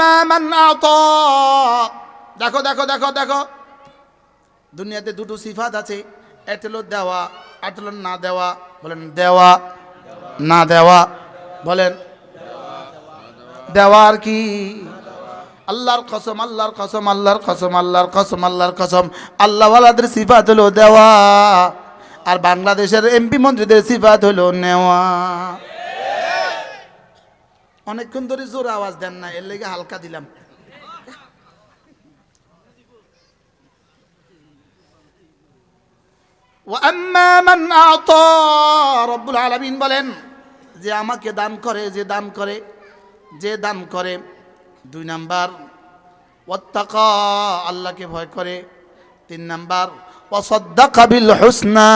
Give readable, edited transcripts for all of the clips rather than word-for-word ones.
আম্মা মান আতা, দেখো দেখো দেখো দেখো, দুনিয়াতে দুটো সিফাত আছে, একটা হলো দেওয়া, একটা হলো না দেওয়া। বলেন দেওয়া না দেওয়া। বলেন দেওয়ার কি? আল্লাহর কসম, আল্লাহর কসম, আল্লাহর কসম, আল্লাহর কসম, আল্লাহর কসম, আল্লাহওয়ালাদের সিফাত হলো দেওয়া, আর বাংলাদেশের এমপি মন্ত্রীদের সিফাত হলো নেওয়া। অনেকক্ষণ ধরে জোর আওয়াজ দেন না, এর লেগে হালকা দিলাম। ওয়াম্মা মান আতা, রব্বুল আলামিন বলেন যে আমাকে দান করে, যে দান করে, যে দান করে। 2 নাম্বার ওয়াত্তাকা, আল্লাহকে ভয় করে। 3 নাম্বার ওয়াসাদ্দাকা বিল হুসনা,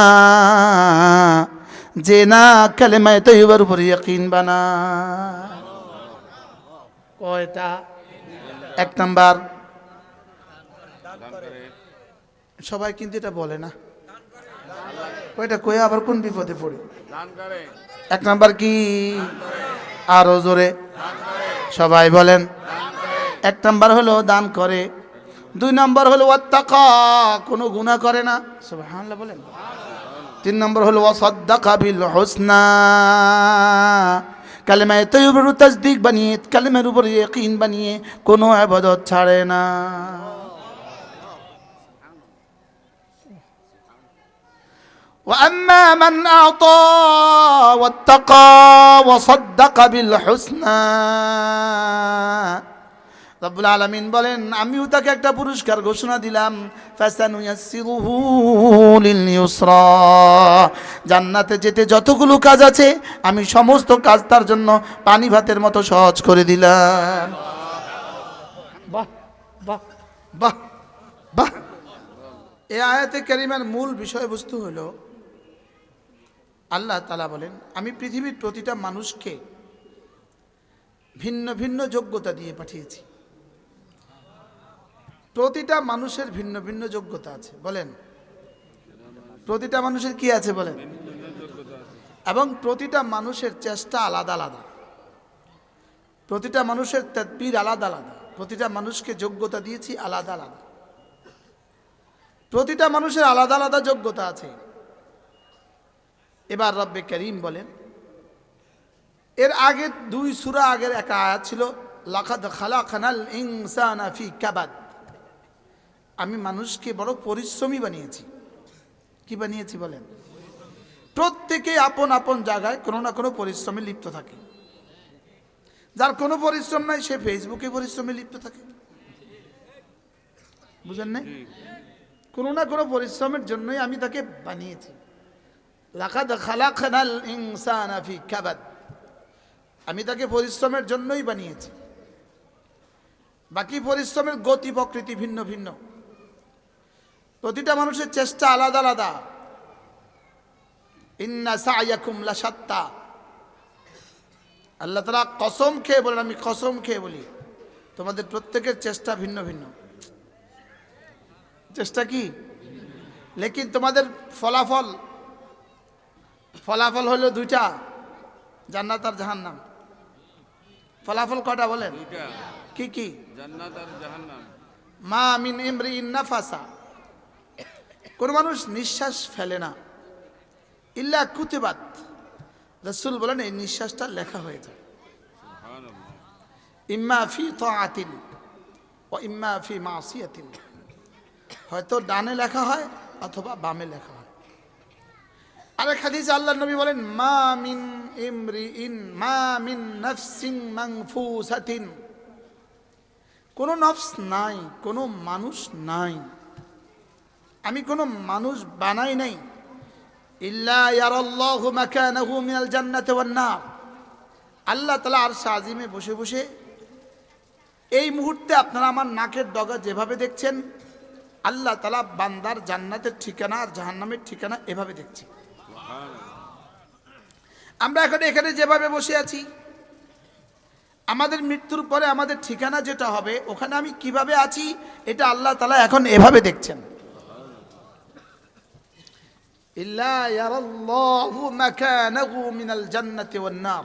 যে না কালেমায়ে তাইয়্যিবার উপর ইয়াকিন বানায়। কয়টা? 1 নাম্বার, সবাই কিন্তু এটা বলে না, কয়টা কয়ে আবার কোন বিপদে পড়ে। 1 নাম্বার কি? আরো জোরে সবাই বলেন। 1 নাম্বার হলো দান করে, 2 নাম্বার হলো ওয়াত্তাকা, কোনো গুনাহ করে না, সুবহানাল্লাহ বলেন। 3 নাম্বার হলো ওয়াসাদ্দাকা বিল হুসনা, কালেমায়ে তাইয়্যিবার তাসদীক বানিয়ে, কালেমার উপর ইয়াকিন বানিয়ে কোনো ইবাদত ছাড়ে না। وأما من أعطى واتقى وصدق بالحسنى, রব্বুল আলামিন বলেন আমিও তাকে একটা পুরস্কার ঘোষণা দিলাম, ফাসানুয়াসসিরুহু লিল ইউসরা, জান্নাতে যেতে যতগুলো কাজ আছে আমি সমস্ত কাজ তার জন্য পানি ভাতের মতো সহজ করে দিলাম। বাহ বাহ বাহ বাহ। এই আয়াতে কারিমার মূল বিষয়বস্তু হলো আল্লাহ তাআলা বলেন আমি পৃথিবীর প্রতিটা মানুষকে ভিন্ন ভিন্ন যোগ্যতা দিয়ে পাঠিয়েছি। প্রতিটা মানুষের ভিন্ন ভিন্ন যোগ্যতা আছে। বলেন প্রতিটা মানুষের কি আছে? বলেন। এবং প্রতিটা মানুষের চেষ্টা আলাদা আলাদা, প্রতিটা মানুষের তাদবীর আলাদা আলাদা, প্রতিটা মানুষকে যোগ্যতা দিয়েছি আলাদা আলাদা, প্রতিটা মানুষের আলাদা আলাদা যোগ্যতা আছে। এবার রব্বে করিম বলেন, এর আগে 2 সূরা আগের এক আয়াত ছিল লাকাদ খালাকনাল ইনসানা ফি কাবাদ, আমি মানুষকে বড় পরিশ্রমী বানিয়েছি। কি বানিয়েছি? বলেন। প্রত্যেকে আপন আপন জায়গায় কোনো না কোনো পরিশ্রমে লিপ্ত থাকে। যার কোনো পরিশ্রম নাই সে ফেসবুকে পরিশ্রমে লিপ্ত থাকে। বুঝেন নাই? কোনো না কোনো পরিশ্রমের জন্যই আমি তাকে বানিয়েছি। লাকাদ খালাকনাল ইনসানা ফি কাবাদ, আমি তাকে পরিশ্রমের জন্যই বানিয়েছি। বাকি পরিশ্রমের গতি প্রকৃতি ভিন্ন ভিন্ন, প্রতিটা মানুষের চেষ্টা আলাদা আলাদা। ইন্না সা'য়াকুম লাশাত্তা, আল্লাহ তাআলা কসম খেয়ে বলেন, আমি কসম খেয়ে বলি তোমাদের প্রত্যেকের চেষ্টা ভিন্ন ভিন্ন। চেষ্টা কি? লেকিন তোমাদের ফলাফল হলো 2টা, জান্নাত আর জাহান্নাম। ফলাফল কয়টা? বলেন। কি কি? জান্নাত আর জাহান্নাম। মা মিন ইমরিইন নাফাসা, কোন মানুষ নিঃশ্বাস ফেলে না, ইল্লা কুতিবাত, রাসূল বলেন এই নিঃশ্বাসটা লেখা হয়ে যায়। সুবহানাল্লাহ। ইম্মা ফি তাআতিন ওয়া ইম্মা ফি মাসিয়াতিন, হয়তো ডানে লেখা হয় অথবা বামে লেখা হয়। আরেক হাদিসে আল্লাহর নবী বলেন মা মিন ইমরিইন মা মিন নাফসিন মানফুসাতিন, কোন নফস নাই, কোন মানুষ নাই, আমি কোন মানুষ বানাই নাই, ইল্লা ইয়ারাল্লাহু মাকানাহু মিনাল জান্নাতি ওয়ান নার, আল্লাহ তাআলা আরশ আজিমে বসে বসে এই মুহূর্তে আপনারা আমার নাকের ডগা যেভাবে দেখছেন, আল্লাহ তাআলা বান্দার জান্নাতের ঠিকানা আর জাহান্নামের ঠিকানা এভাবে দেখছে। আমরা এখন এখানে যেভাবে বসে আছি, আমাদের মৃত্যুর পরে আমাদের ঠিকানা যেটা হবে ওখানে আমি কিভাবে আছি এটা আল্লাহ তাআলা এখন এভাবে দেখছেন। ইল্লা ইয়ারাল্লাহু মাকানাহু মিনাল জান্নাতি ওয়ান নার,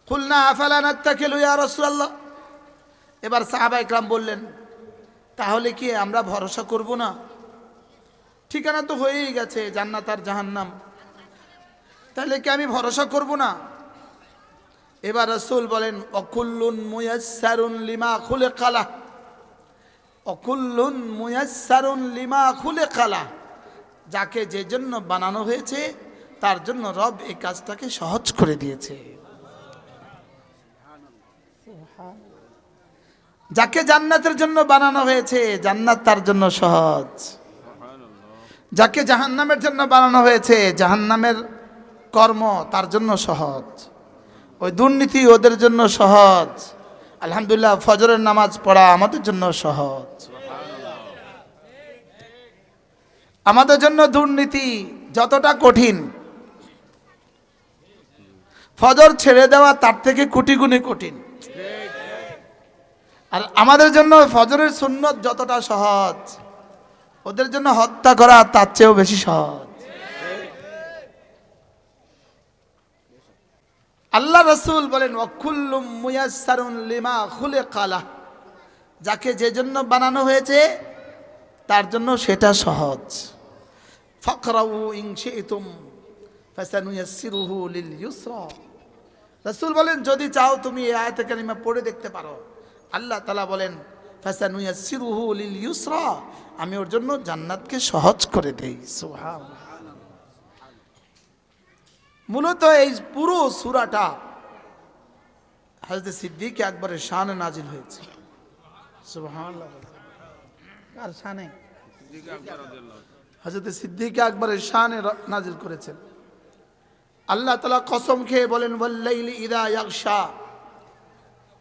কুলনা আফালা নাত্তাকিলু ইয়া রাসূলুল্লাহ, এবার সাহাবা ইকরাম বললেন, তাহলে কি আমরা ভরসা করব না? ঠিকানা তো হয়েই গেছে জান্নাত আর জাহান্নাম, তাহলে কি আমি ভরসা করব না? এবার রাসূল বলেন, অকুল্লুন মুয়াসসারুন লিমা খুলিকা লাহ, অকুল্লুন মুয়াসসারুন লিমা খুলিকা লাহ, যাকে যে জন্য বানানো হয়েছে তার জন্য রব এই কাজটাকে সহজ করে দিয়েছে। যাকে জান্নাতের জন্য বানানো হয়েছে জান্নাত তার জন্য সহজ, যাকে জাহান্নামের জন্য বানানো হয়েছে জাহান্নামের কর্ম তার জন্য সহজ, ওই দুর্নীতি ওদের জন্য সহজ। আলহামদুলিল্লাহ, ফজরের নামাজ পড়া আমাদের জন্য সহজ, আমাদের জন্য দুর্নীতি যতটা কঠিন, ফজর ছেড়ে দেওয়া তার থেকে কোটি গুণে কঠিন। আর আমাদের জন্য ফজরের সুন্নত যতটা সহজ, ওদের জন্য হত্যা করা তার চেয়েও বেশি সহজ। আল্লাহ রাসূল বলেন, ওয়াকুল্লুম মুয়াসসারুন লিমা খুলিকা লাহ, যাকে যে জন্য বানানো হয়েছে তার জন্য সেটা সহজ। ফাকরাউ ইন শি'তুম ফাসানুয়াসসিরুহু লিল ইউসরা। রাসূল বলেন, যদি চাও তুমি এই আয়াতে কারিমা পড়ে দেখতে পারো। আল্লাহ তাআলা বলেন, ফাসানুয়াসসিরুহু লিল ইউসরা, আমি ওর জন্য জান্নাতকে সহজ করে দেই। সুবহানাল্লাহ। মূলত এই পুরো সূরাটা হযরত সিদ্দিক আকবরের শানে নাজিল হয়েছে। সুবহানাল্লাহ। কার শানে? হযরত সিদ্দিক আকবরের শানে নাজিল করেছেন। আল্লাহ তাআলা কসম খেয়ে বলেন, ওয়াল্লাইলি ইযা ইয়াগশা,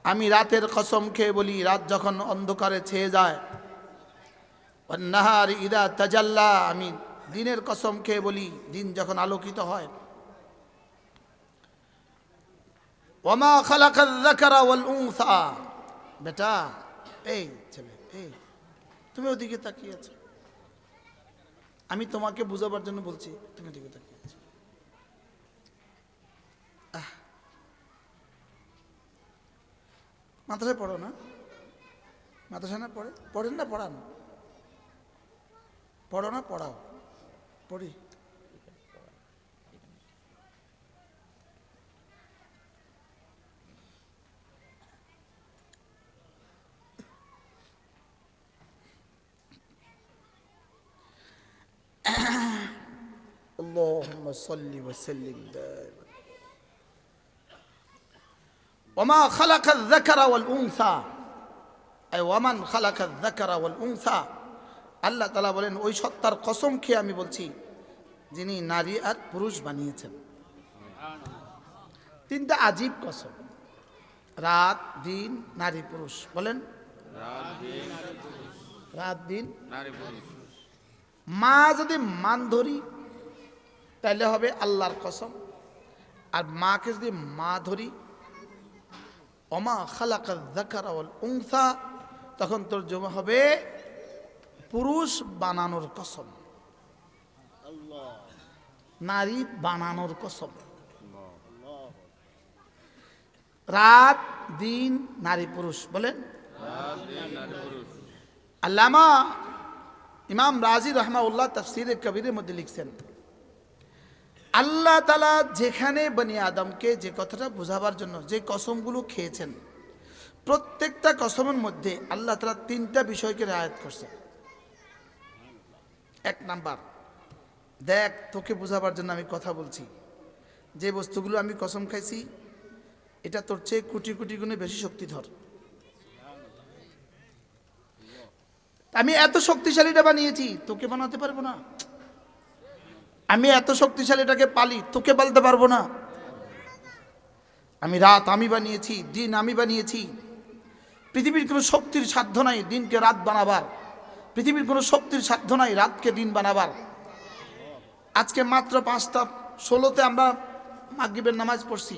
আমি রাতের কসম খেয়ে বলি রাত যখন অন্ধকারে ছেয়ে যায়। ওয়ান্নাহারি ইযা তাজাল্লা, আমি দিনের কসম খেয়ে বলি দিন যখন আলোকিত হয়। ওয়ামা খালাকাল যাকারা ওয়াল উনসা, বেটা এই ছেলে, এই তুমি ওদিকে তাকিয়ে আছো, আমি তোমাকে বুঝাবার জন্য বলছি, তুমি ওদিকে তাকিয়ে আছো। মাদ্রাসায় পড়ো না? মাদ্রাসা না পড়ে? পড়েন না? পড়ান? পড়ো না? পড়াও? পড়ি। اللهم صل وسلم دائما. وما خلق الذكر والأنثى أي ومن خلق الذكر والأنثى, আল্লাহ তাআলা বলেন ওই সত্তার কসম খেয়ে আমি বলছি যিনি নারী আর পুরুষ বানিয়েছেন। তিনটা আজীব কসম, রাত দিন নারী পুরুষ। বলেন রাত দিন নারী পুরুষ। মা যদি মান ধরি তাহলে হবে আল্লাহর কসম, আর মাকে যদি মা ধরি ওমা খালাকাল যাকারা ওয়াল উনসা, তখন তরজমা হবে পুরুষ বানানোর কসম, নারী বানানোর কসম। রাত দিন নারী পুরুষ। বলেন আল্লামা ইমাম রাজি রাহমাহুল্লাহ তাফসীরে কবিরের মধ্যে লিখছেন, আল্লাহ তাআলা যেখানে বনি আদমকে যে কথাটা বোঝাবার জন্য যে কসমগুলো খেয়েছেন, প্রত্যেকটা কসমের মধ্যে আল্লাহ তাআলা তিনটা বিষয়কে রিয়ায়ত করছেন। এক নাম্বার, দেখ তোকে বোঝাবার জন্য আমি কথা বলছি, যে বস্তুগুলো আমি কসম খাইছি এটা তোর চেয়ে কোটি কোটি গুণে বেশি শক্তিধর। আমি এত শক্তিশালীটা বানিয়েছি, তোকে বানাতে পারবো না। আমি এত শক্তিশালীটাকে পালি, তোকে পালতে পারবো না। আমি রাত আমি বানিয়েছি, দিন আমি বানিয়েছি। পৃথিবীর কোনো শক্তির সাধ্য নাই দিনকে রাত বানাবার, পৃথিবীর কোনো শক্তির সাধ্য নাই রাতকে দিন বানাবার। আজকে মাত্র 5:16 আমরা মাগরিবের নামাজ পড়ছি,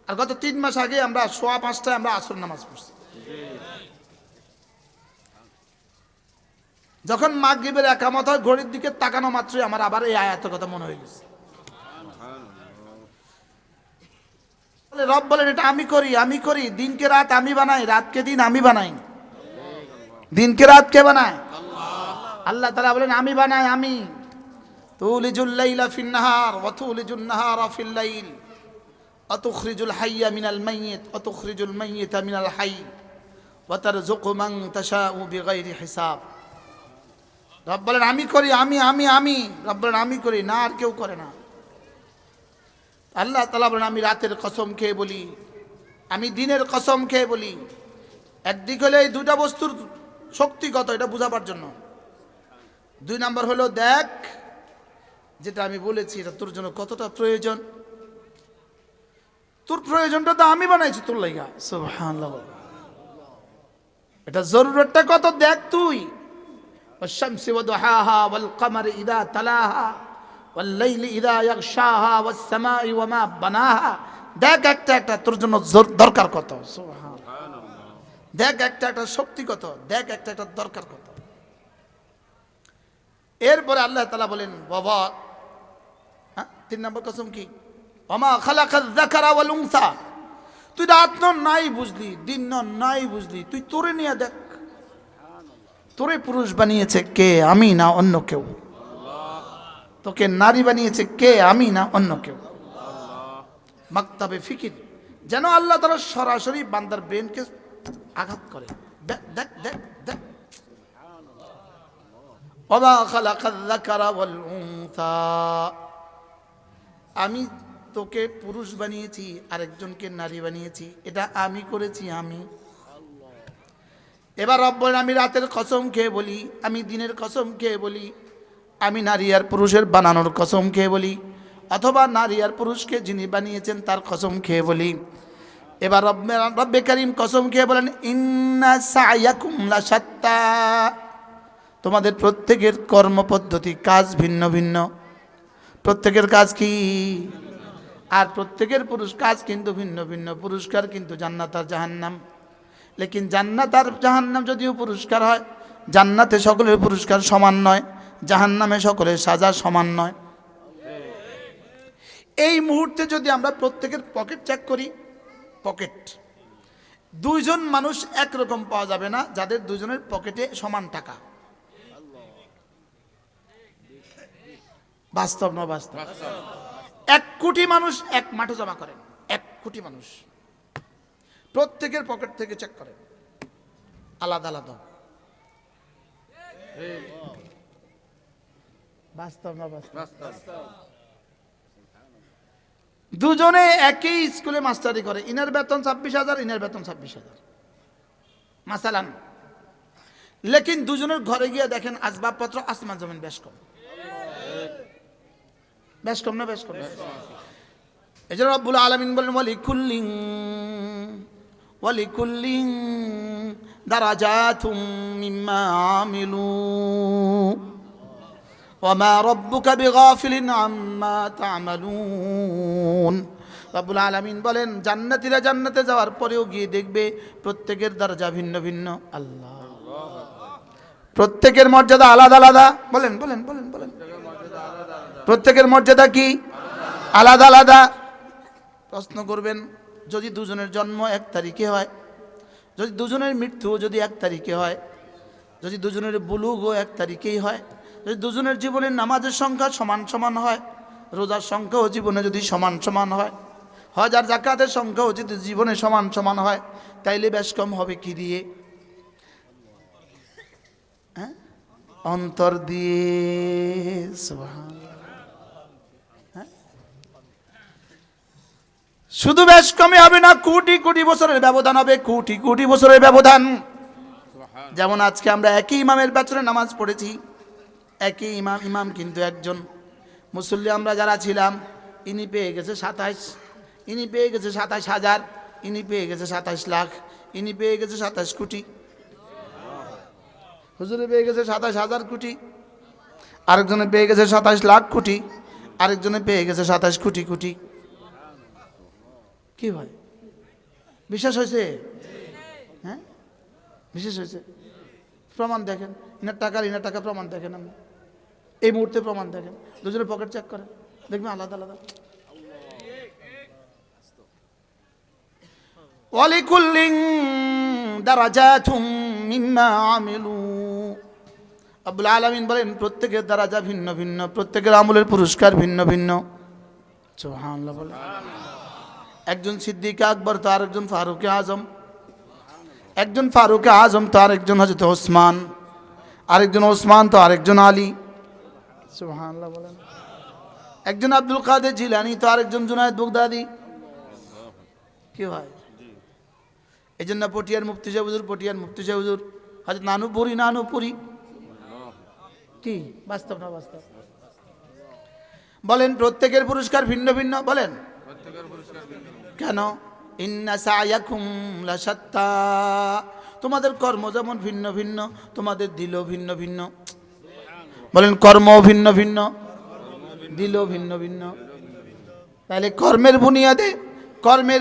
আর গত 3 মাস আগে আমরা 5:15 আমরা আসর নামাজ পড়ছি। যখন মাগরিবের একামত হয় ঘড়ির দিকে তাকানো মাত্রই আমার আবার এই আয়াতের কথা মনে হয়ে গেছে। রব বলেন এটা আমি করি, দিনকে রাত আমি বানাই, রাতকে দিন আমি বানাই। দিনকে রাত কে বানায়? আল্লাহ তাআলা বলেন আমি বানাই, আমি। তুলিজুল লাইলা ফিন নাহার ওয়া তুলিজুন নাহারা ফিল লাইল ওয়া তুখরিজুল হাইয়া মিনাল মাইয়িত ওয়া তুখরিজুল মাইয়িতা মিনাল হাইয় ওয়া তারযুকু মান তাশাউ বিগাইরি হিসাব। রব বলেন আমি করি, আমি। রব বলেন আমি করি, না আর কেউ করে না। আল্লাহ তাআলা বলেন আমি রাতের কসম খেয়ে বলি, আমি দিনের কসম খেয়ে বলি। একদিক হলো এই দুটা বস্তুর শক্তিগত, এটা বোঝাবার জন্য। দুই নাম্বার হলো দেখ যেটা আমি বলেছি এটা তোর জন্য কতটা প্রয়োজন। তোর প্রয়োজনটা তো আমি বানাইছি তোর লাইগা, সুবহানাল্লাহ। এটা জরুরতটা কত দেখ তুই। والشمس وضحاها والقمر إذا تلاها والليل إذا يغشاها والسماء وما بناها। দেখ একটা একটা তোর জন্য দরকার কত, সুবহানাল্লাহ। দেখ একটা একটা শক্তি কত, দেখ একটা একটা দরকার কত। এরপরে আল্লাহ তাআলা বলেন বাবা, হ্যাঁ, 3 নম্বর কসম কি? ওমা খালাকায যাকারা ওয়াল উনসা। তুই রাত নাই বুঝলি, দিন নাই বুঝলি, তুই তোরে নিয়ে দেখ। তোরে পুরুষ বানিয়েছে কে? আমি না অন্য কেউ। তোকে নারী বানিয়েছে কে? আমি না অন্য কেউ। মাকতাবে ফিকির, যেন আল্লাহ তাআলা সরাসরি বান্দার ব্রেনকে আঘাত করে। দেখ দেখ দেখ দেখ। ওমা খালাকায যাকারা ওয়াল উনসা। আমি তোকে পুরুষ বানিয়েছি, আরেকজনকে নারী বানিয়েছি, এটা আমি করেছি, আমি। এবার রব বলেন আমি রাতের কসম খেয়ে বলি, আমি দিনের কসম খেয়ে বলি, আমি নারী আর পুরুষের বানানোর কসম খেয়ে বলি, অথবা নারী আর পুরুষকে যিনি বানিয়েছেন তার কসম খেয়ে বলি। এবার রব্বে কারীম কসম খেয়ে বলেন ইন্না সা'য়াকুম লাশাত্তা। তোমাদের প্রত্যেকের কর্মপদ্ধতি, কাজ ভিন্ন ভিন্ন। প্রত্যেকের কাজ কি? আর প্রত্যেকের পুরুষ কাজ কিন্তু ভিন্ন ভিন্ন। পুরস্কার কিন্তু জান্নাত আর জাহান্নাম। লেকিন জান্নাত আর জাহান্নাম যদিও পুরস্কার হয়, জান্নাতে সকলের পুরস্কার সমান নয়, জাহান্নামে সকলের সাজা সমান নয়। এই মুহূর্তে যদি আমরা প্রত্যেকের পকেট চেক করি, পকেট, দুইজন মানুষ একরকম পাওয়া যাবে না যাদের দুজনের পকেটে সমান টাকা। বাস্তব না বাস্তব? 1 কোটি মানুষ এক মাঠে জমা করেন, 1 কোটি মানুষ প্রত্যেকের পকেট থেকে চেক করেন, আলাদা আলাদা। বাস্তব না বাস্তব? দুজনে একই স্কুলে মাস্টারি করে, ইনার বেতন 26,000, ইনার বেতন 26,000 মাসালান। লেকিন দুজনের ঘরে গিয়ে দেখেন আসবাবপত্র আসমান জমিন বেশ কম। বেশ কম না বেশ কম? এই জন্য রব্বুল আলামিন বলেন ওয়ালিকুল্লিন দারাজাতুম মিম্মা আমিলু ওয়ামা রাব্বুকা বিগাফিলিন আম্মা তা'মালুন। রব্বুল আলামিন বলেন জান্নাতীরা জান্নাতে যাওয়ার পরেও গিয়ে দেখবে প্রত্যেকের দরজা ভিন্ন ভিন্ন। আল্লাহ, প্রত্যেকের মর্যাদা আলাদা আলাদা। বলেন বলেন বলেন বলেন, প্রত্যেকের মর্যাদা কি? আলাদা আলাদা। প্রশ্ন করবেন, যদি দুজনের জন্ম 1 তারিখে হয়, যদি দুজনের মৃত্যু যদি 1 তারিখে হয়, যদি দুজনের বুলুগও 1 তারিখেই হয়, যদি দুজনের জীবনের নামাজের সংখ্যা সমান সমান হয়, রোজার সংখ্যাও জীবনে যদি সমান সমান হয়, হজ আর যাকাতের সংখ্যাও যদি জীবনে সমান সমান হয়, তাইলে বেশ কম হবে কি দিয়ে? হ্যাঁ, অন্তর দিয়ে। সুবহানাল্লাহ। শুধু বেশ কমই হবে না, কোটি কোটি বছরের ব্যবধান হবে, কোটি কোটি বছরের ব্যবধান। যেমন আজকে আমরা একই ইমামের পেছনে নামাজ পড়েছি, একই ইমাম কিন্তু একজন। মুসল্লি আমরা যারা ছিলাম, ইনি পেয়ে গেছে 27, ইনি পেয়ে গেছে 27,000, ইনি পেয়ে গেছে 27 লাখ, ইনি পেয়ে গেছে 27 কোটি, হুজুরে পেয়ে গেছে 27,000 কোটি, আরেকজনে পেয়ে গেছে 27 লাখ কোটি, আরেকজনে পেয়ে গেছে 27 কোটি কোটি। কি ভাই, বিশ্বাস হয়েছে? হ্যাঁ, বিশ্বাস হয়েছে? প্রমাণ দেখেন, ইনার টাকা প্রমাণ দেখেন। আপনি এই মুহূর্তে প্রমাণ দেখেন, দুজনের পকেট চেক করেন, দেখবেন আলাদা আলাদা। ওয়ালিকুল্লিন দারাজাতুম মিম্মা আমিলু। রব্বুল আলামিন বলেন প্রত্যেকের দারাজা ভিন্ন ভিন্ন, প্রত্যেকের আমলের পুরস্কার ভিন্ন ভিন্ন। সুবহানাল্লাহ বলেন। একজন সিদ্দিক আকবর তো আরেকজন ফারুক আজম, একজন ফারুক আজম তো আরেকজন হযরত ওসমান, আরেকজন ওসমান তো আরেকজন আলী। সুবহানাল্লাহ বলেন। একজন আব্দুল কাদের জিলানী তো আরেকজন জুনায়েদ বাগদাদি। কি হয়? এই জন্য পটিয়ার মুফতি সাহেব হুজুর, পটিয়ার মুফতি সাহেব হুজুর হযরত নানুপুরি। কি বাস্তব না বাস্তব? বলেন প্রত্যেকের পুরস্কার ভিন্ন ভিন্ন। বলেন কেন? ইন্না সায়াকুম লাশাত্তা, তোমাদের কর্ম যেমন ভিন্ন ভিন্ন, তোমাদের দিলও ভিন্ন ভিন্ন। বলেন কর্ম ভিন্ন ভিন্ন, দিলও ভিন্ন ভিন্ন। তাহলে কর্মের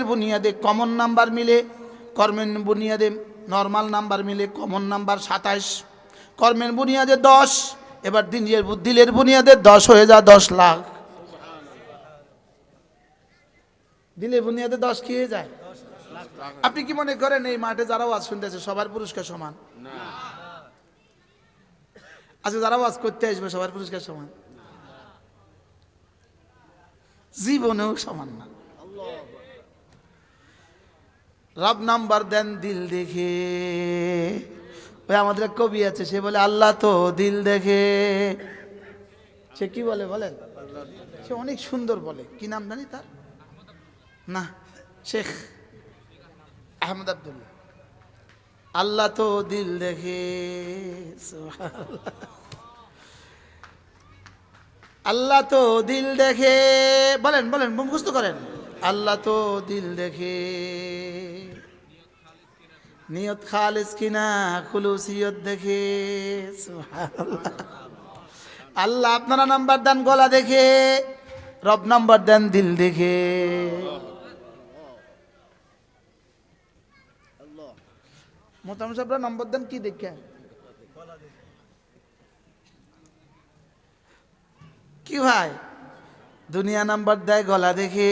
বুনিয়াদে কমন নাম্বার মিলে, কর্মের বুনিয়াদে নর্মাল নাম্বার মিলে কমন নাম্বার 27, কর্মের বুনিয়াদে 10, এবার দিলের বুনিয়াদে 10 হয়ে যায় 10 লাখ। দিলের বুনিয়াদে 10 কি হয়ে যায়? আপনি কি মনে করেন এই মাঠে যারা ওয়াজ শুনতেছে সবার পুরস্কার সমান? আচ্ছা যারা ওয়াজ করতে আসবে সবার পুরস্কার সমান? জীবনেও সমান না। রব নাম্বার দেন দিল দেখে। ওই আমাদের এক কবি আছে, সে বলে আল্লাহ তো দিল দেখে। সে কি বলে বলেন? সে অনেক সুন্দর বলে, কি নাম জানি তার? না, শেখ আহমদ আব্দুল্লাহ। আল্লাহ তো দিল দেখে, আল্লাহ তো দিল দেখে। বলেন বলেন মুখস্থ করেন। আল্লাহ তো দিল দেখে, নিয়ত খালিস কিনা খুলুসিয়ত দেখে। আল্লাহ আপনারা নাম্বার দেন গলা দেখে, রব নাম্বার দেন দিল দেখে। মোহতারাম সাহেবরা নাম্বার দেন কি দেখে? কি ভাই? দুনিয়া নাম্বার দেয় গলা দেখে,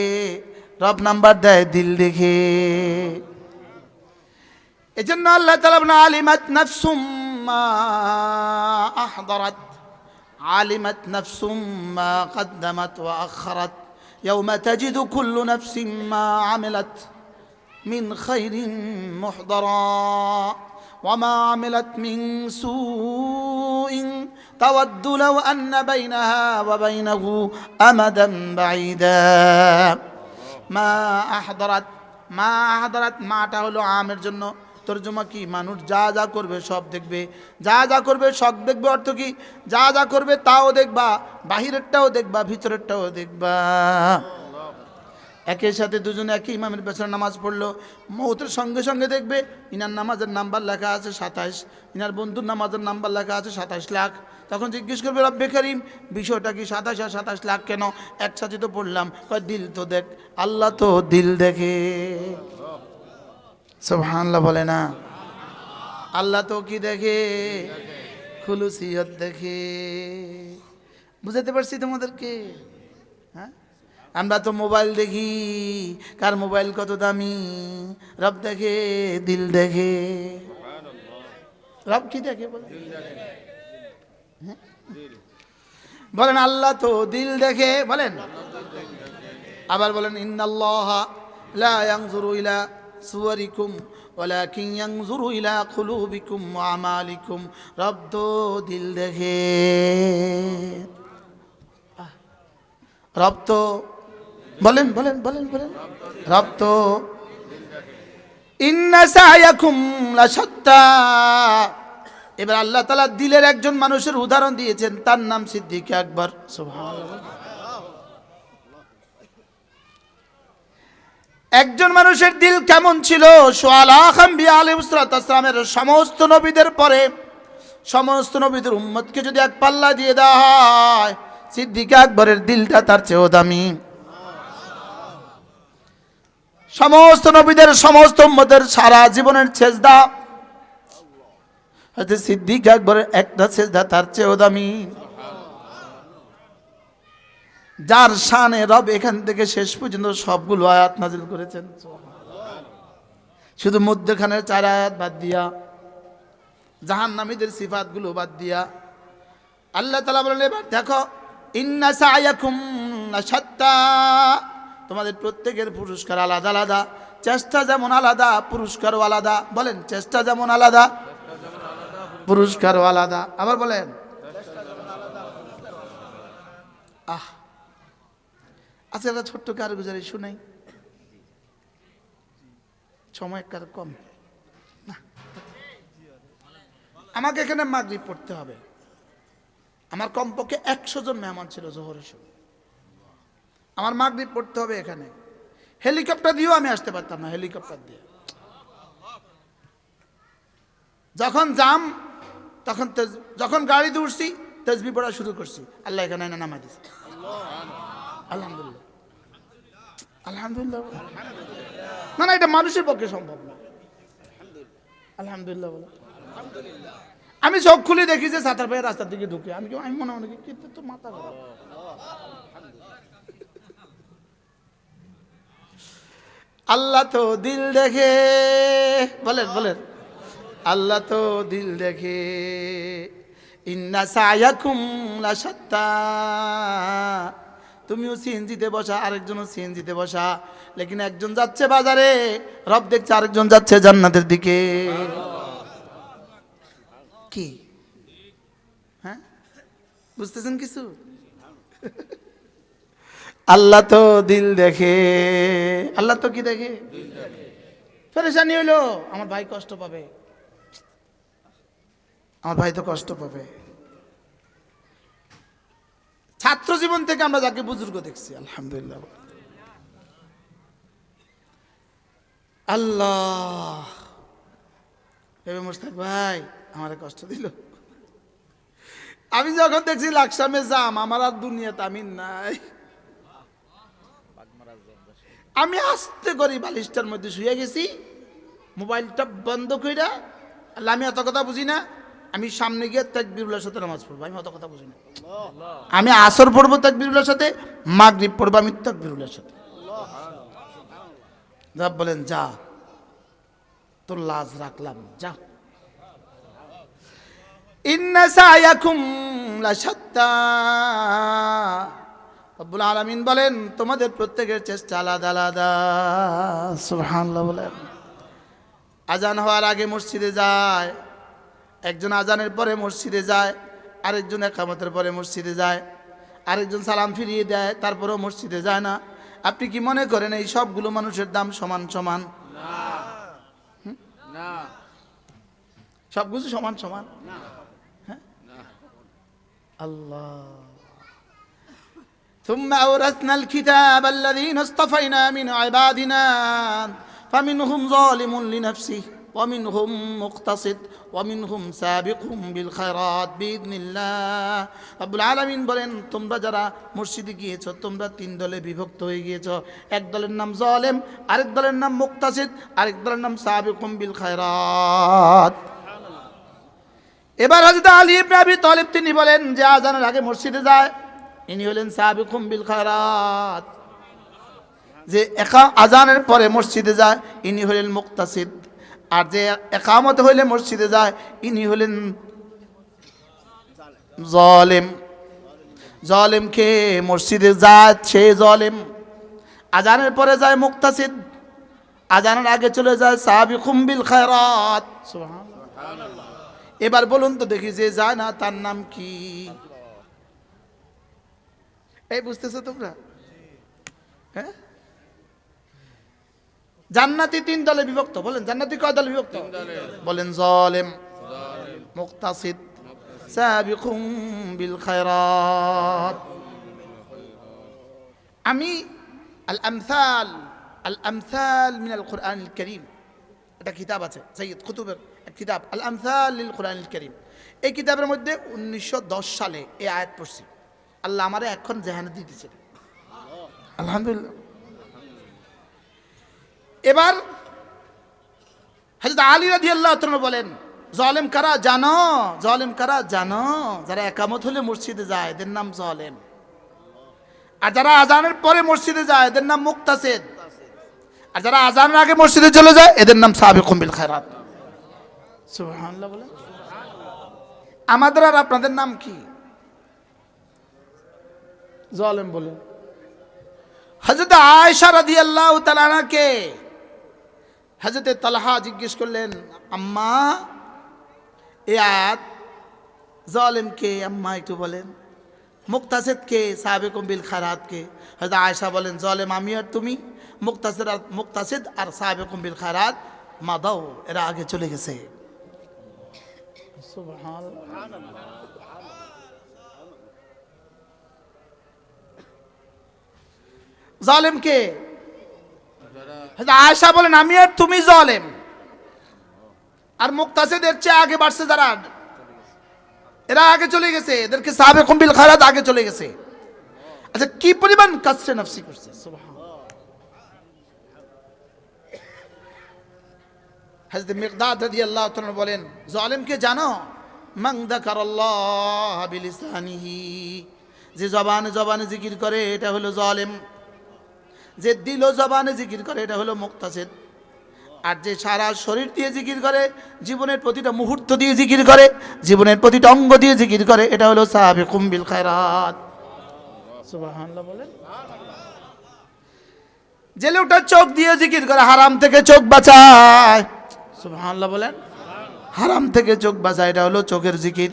রব নাম্বার দেয় দিল দেখে। এজন্য আল্লাহ তাআলা বলেন আলিমাত নাফসুম মা আহদারাত, আলিমাত নাফসুম মা কদ্দামাত ওয়া আখখারাত, ইয়াওমা তাজিদু কুল্লু নাফসিন মা আমিলাত মিন খাইরিন মুহদারা ওয়া মা আমিলাত মিন সুইন তাওয়াদ্দু লাউ আন্না বাইনাহা ওয়া বাইনাহু আমাদান বাঈদা। মা আহদারাত, মা আহদারাত, মাটা হলো আমের জন্য। তর্জমা কি? মানুষ যা যা করবে সব দেখবে, যা যা করবে সব দেখবে। অর্থ কি? যা যা করবে তাও দেখবা, বাহিরেরটাও দেখবা, ভিতরেরটাও দেখবা। একের সাথে দুজনে একই ইমামের পেছনে নামাজ পড়লো, মৌতের সঙ্গে সঙ্গে দেখবে ইনার নামাজের নাম্বার লেখা আছে 27, ইনার বন্ধুর নামাজের নাম্বার লেখা আছে 27 লাখ। তখন জিজ্ঞেস করবে রব্বে কারীম বিষয়টা কি? 27 আর 27 লাখ কেন? একসাথে তো পড়লাম। কয় দিল তো দেখ, আল্লাহ তো দিল দেখে। সুবহানাল্লাহ বলে না? আল্লাহ তো কি দেখে? খুলুসিয়ত দেখে। বুঝাতে পারছি তোমাদেরকে? হ্যাঁ, আমরা তো মোবাইল দেখি, কার মোবাইল কত দামি। রব দেখে, দিল দেখে। রব কি দেখে বলেন? আল্লাহ তো দিল দেখে। বলেন আবার বলেন ইন্নাল্লাহা লা ইয়ানজুরু ইলা সুওয়ারিকুম ওয়ালাকিন ইয়ানজুরু ইলা কুলুবিকুম ওয়া আমালিকুম। রব তো দিল দেখে। রব তো বলেন বলেন বলেন বলেন রব তো। ইন্না সায়াকুম লাশাত্তা। এবার আল্লাহ তাআলা দিলের একজন মানুষের উদাহরণ দিয়েছেন, তার নাম সিদ্দিক আকবর। সুবহানাল্লাহ। একজন মানুষের দিল কেমন ছিল? সুআলাহ আম্বিয়া আলাইহিস সালামের সমস্ত নবীদের পরে সমস্ত নবীদের উম্মতকে যদি এক পাল্লা দিয়ে দেওয়া হয়, সিদ্দিক আকবরের দিলটা তার চেয়েও দামি। সমস্ত নবীদের সমস্ত উম্মতের সারা জীবনের সেজদা, হযরত সিদ্দিক আকবরের একটা সেজদা তার চেয়েও দামি। যার শানে রব এখান থেকে শেষ পর্যন্ত সবগুলো আয়াত নাযিল করেছেন। শুধু মধ্যখানের 4 আয়াত বাদ দিয়া, জাহান্নামীদের সিফাতগুলো বাদ দিয়া আল্লাহ তাআলা বলেন এবার দেখো ইন্না সায়াকুম লাশাত্তা, তোমাদের প্রত্যেকের পুরস্কার আলাদা আলাদা, চেষ্টা যেমন আলাদা পুরস্কারও আলাদা। বলেন চেষ্টা যেমন আলাদা পুরস্কারও আলাদা। আবার বলেন আচ্ছা একটা ছোট্ট কারগুজারি শুনাই, সময় কার কম না, আমাকে এখানে মাগরিব পড়তে হবে। আমার কমপক্ষে 100 জন মেহমান ছিল জোহরের সময়, আমার মাগরিব পড়তে হবে এখানে। হেলিকপ্টার দিয়েও আমি আসতে পারতাম না, হেলিকপ্টার দিয়ে যখন যাম তখন যখন গাড়িতে উঠছি তাসবিহ পড়া শুরু করছি, আল্লাহ এখানে এনে নামাই দিয়েছে। আলহামদুলিল্লাহ আলহামদুলিল্লাহ। না না এটা মানুষের পক্ষে সম্ভব না। আলহামদুলিল্লাহ বলো। আমি চোখ খুলে দেখি যে সাতার ভাইয়ের রাস্তার দিকে ঢুকে, আমি মনে মনে কিন্তু তো মাথা খারাপ। আল্লাহ তো দিল দেখে, বলেন বলেন আল্লাহ তো দিল দেখে। ইন্না সায়াকুম লাশাত্তা, তুমিও সিএনজিতে বসা, আরেকজনও সিএনজিতে বসা, লেকিন একজন যাচ্ছে বাজারে, রব দেখছে আরেকজন যাচ্ছে জান্নাতের দিকে। কি হ্যাঁ বুঝতেছেন কিছু? আল্লাহ তো দিল দেখে। আল্লাহ তো কি দেখে? পেরেশানি হইলো আমার ভাই কষ্ট পাবে, আমার ভাই তো কষ্ট পাবে। ছাত্র জীবন থেকে আমরা যাকে বুজুর্গ দেখছি, আলহামদুলিল্লাহ। আল্লাহ মুস্তাক ভাই আমার কষ্ট দিল। আমি যখন দেখছি লাকসামে যাম, আমার আর দুনিয়াতে আমি নাই, আমি আস্তে করে বালিশটার মধ্যে শুয়ে গেছি, মোবাইলটা বন্ধ কইরা। আল্লাহ আমি এত কথা বুঝি না, আমি সামনে গিয়ে তাকবীরুল্লাহর সাথে নামাজ পড়বো, আমি অত কথা বুঝি না। আমি আসর পড়বো তাকবীরুল্লাহর সাথে, মাগরিব পড়বো আমি তাকবীরুল্লাহর সাথে। রব বলেন যা তোর লাজ রাখলাম, যা। ইন্না সায়াকুম লাশাত্তা, রব্বুল আলামিন বলেন তোমাদের প্রত্যেকের চেষ্টা আলাদা আলাদা। সুবহানাল্লাহ বলেন। আজান হওয়ার আগে মসজিদে যায়, একজন আজানের পরে মসজিদে যায়, আরেকজন ইকামতের পরে মসজিদে যায়, আরেকজন সালাম ফিরিয়ে দেয় তারপরেও মসজিদে যায় না। আপনি কি মনে করেন এই সবগুলো মানুষের দাম সমান সমান? না, সবগুলো সমান সমান? হ্যাঁ আল্লাহ। ثم أورثنا الكتاب الذين اصطفينا من عبادنا فمنهم ظالم لنفسه ومنهم مقتصد ومنهم سابق بالخيرات بإذن الله। রব্বুল আলামিন বলেন তোমরা যারা মসজিদে গিয়েছো তোমরা 3 দলে বিভক্ত হয়ে গিয়েছো। এক দলের নাম জালেম, আরেক দলের নাম মুক্তাসিদ, আরেক দলের নাম সাবিকুম বিল খায়রাত। এবার হযরত আলী ইবনে আবি তালিব তিনি বলেন যে আজানের আগে মসজিদে যায়, ইনি হলেন সাবিকুম বিল খায়রাত। যে আজানের পরে মসজিদে যায় ইনি হলেন মুক্তাসিদ, আর যে ইকামত হইলে মসজিদে যায় ইনি হলেন জালেম। জালেম কে? মসজিদে যায় সে জালেম, আজানের পরে যায় মুক্তাসিদ, আজানের আগে চলে যায় সাবিকুম বিল খায়রাত। সুবহানাল্লাহ। এবার বলুন তো দেখি যে যায় না তার নাম কি? এই বুঝতেছো তোমরা? হ্যাঁ জান্নাতি 3 দলে বিভক্ত। বলেন জান্নাতি কয় দলে বিভক্ত? বলেন জালেম, মুক্তাসিদ, সাবিকুম বিল খায়রাত। আমি আল আমসাল মিন আল কুরআন আল কারীম, এটা কিতাব আছে সৈয়দ কুতুবের এক কিতাব আল আমসাল লিল কুরআন আল কারীম। এই কিতাবের মধ্যে 1910 সালে এই আয়াত পড়ছি। আল্লাহ আমারে এখন জাহানে দিয়ে দিয়েছে, আলহামদুলিল্লাহ। এবার হযরত আলী রাদিয়াল্লাহু তাআলা বলেন জালেম কারা জানো? জালেম কারা জানো? যারা ইকামত হলে মসজিদে যায় এদের নাম জালেম, আর যারা আজানের পরে মসজিদে যায় এদের নাম মুক্তাসিদ, আর যারা আজানের আগে মসজিদে চলে যায় এদের নাম সাবিকুম বিল খায়রাত। সুবহানাল্লাহ বলেন। আমাদের আর আপনাদের নাম কি? জালেম বলেন। হযরত আয়েশা রাদিয়াল্লাহু তাআলা আনহাকে হযরত তালহা জিজ্ঞেস করলেন, আম্মা এই আয়াত জালেম কে আম্মা একটু বলেন, মুক্তাসিদ কে, সাবিকুম বিল খায়রাত কে? হযরত আয়েশা বলেন, জালেম আমি আর তুমি, মুক্তাসিদ আর সাবিকুম বিল খায়রাত মাদাও, এরা আগে চলে গেছে। সুবহানাল্লাহ। জালেম কে? হযরত আয়েশা বলেন, আমি আর তুমি জালেম, আর মুক্তাসিদের চেয়ে আগে বাড়ছে যারা, এরা আগে চলে গেছে, এদেরকে সাবিকুম বিল খায়রাত আগে চলে গেছে। আচ্ছা কি পরিমাণ কষ্টে নফসি করছে। সুবহানাল্লাহ। হযরত মিকদাদ রাদিয়াল্লাহু তাআলা বলেন, জালেমকে জানো? মান যাকারাল্লাহ বিলিসানিহি, যে জবানে জবানে জিকির করে এটা হলো জালেম, যে দিল জবানে জিকির করে এটা হলো মুক্তাসিদ, আর যে সারা শরীর দিয়ে জিকির করে, জীবনের প্রতিটা মুহূর্ত দিয়ে জিকির করে, জীবনের প্রতিটা অঙ্গ দিয়ে জিকির করে, এটা হলো সাবিকুম বিল খায়রাত। সুবহানাল্লাহ বলেন। যে লোকটা চোখ দিয়ে জিকির করে, হারাম থেকে চোখ বাঁচায়, সুবহানাল্লাহ বলেন, হারাম থেকে চোখ বাঁচায়, এটা হলো চোখের জিকির।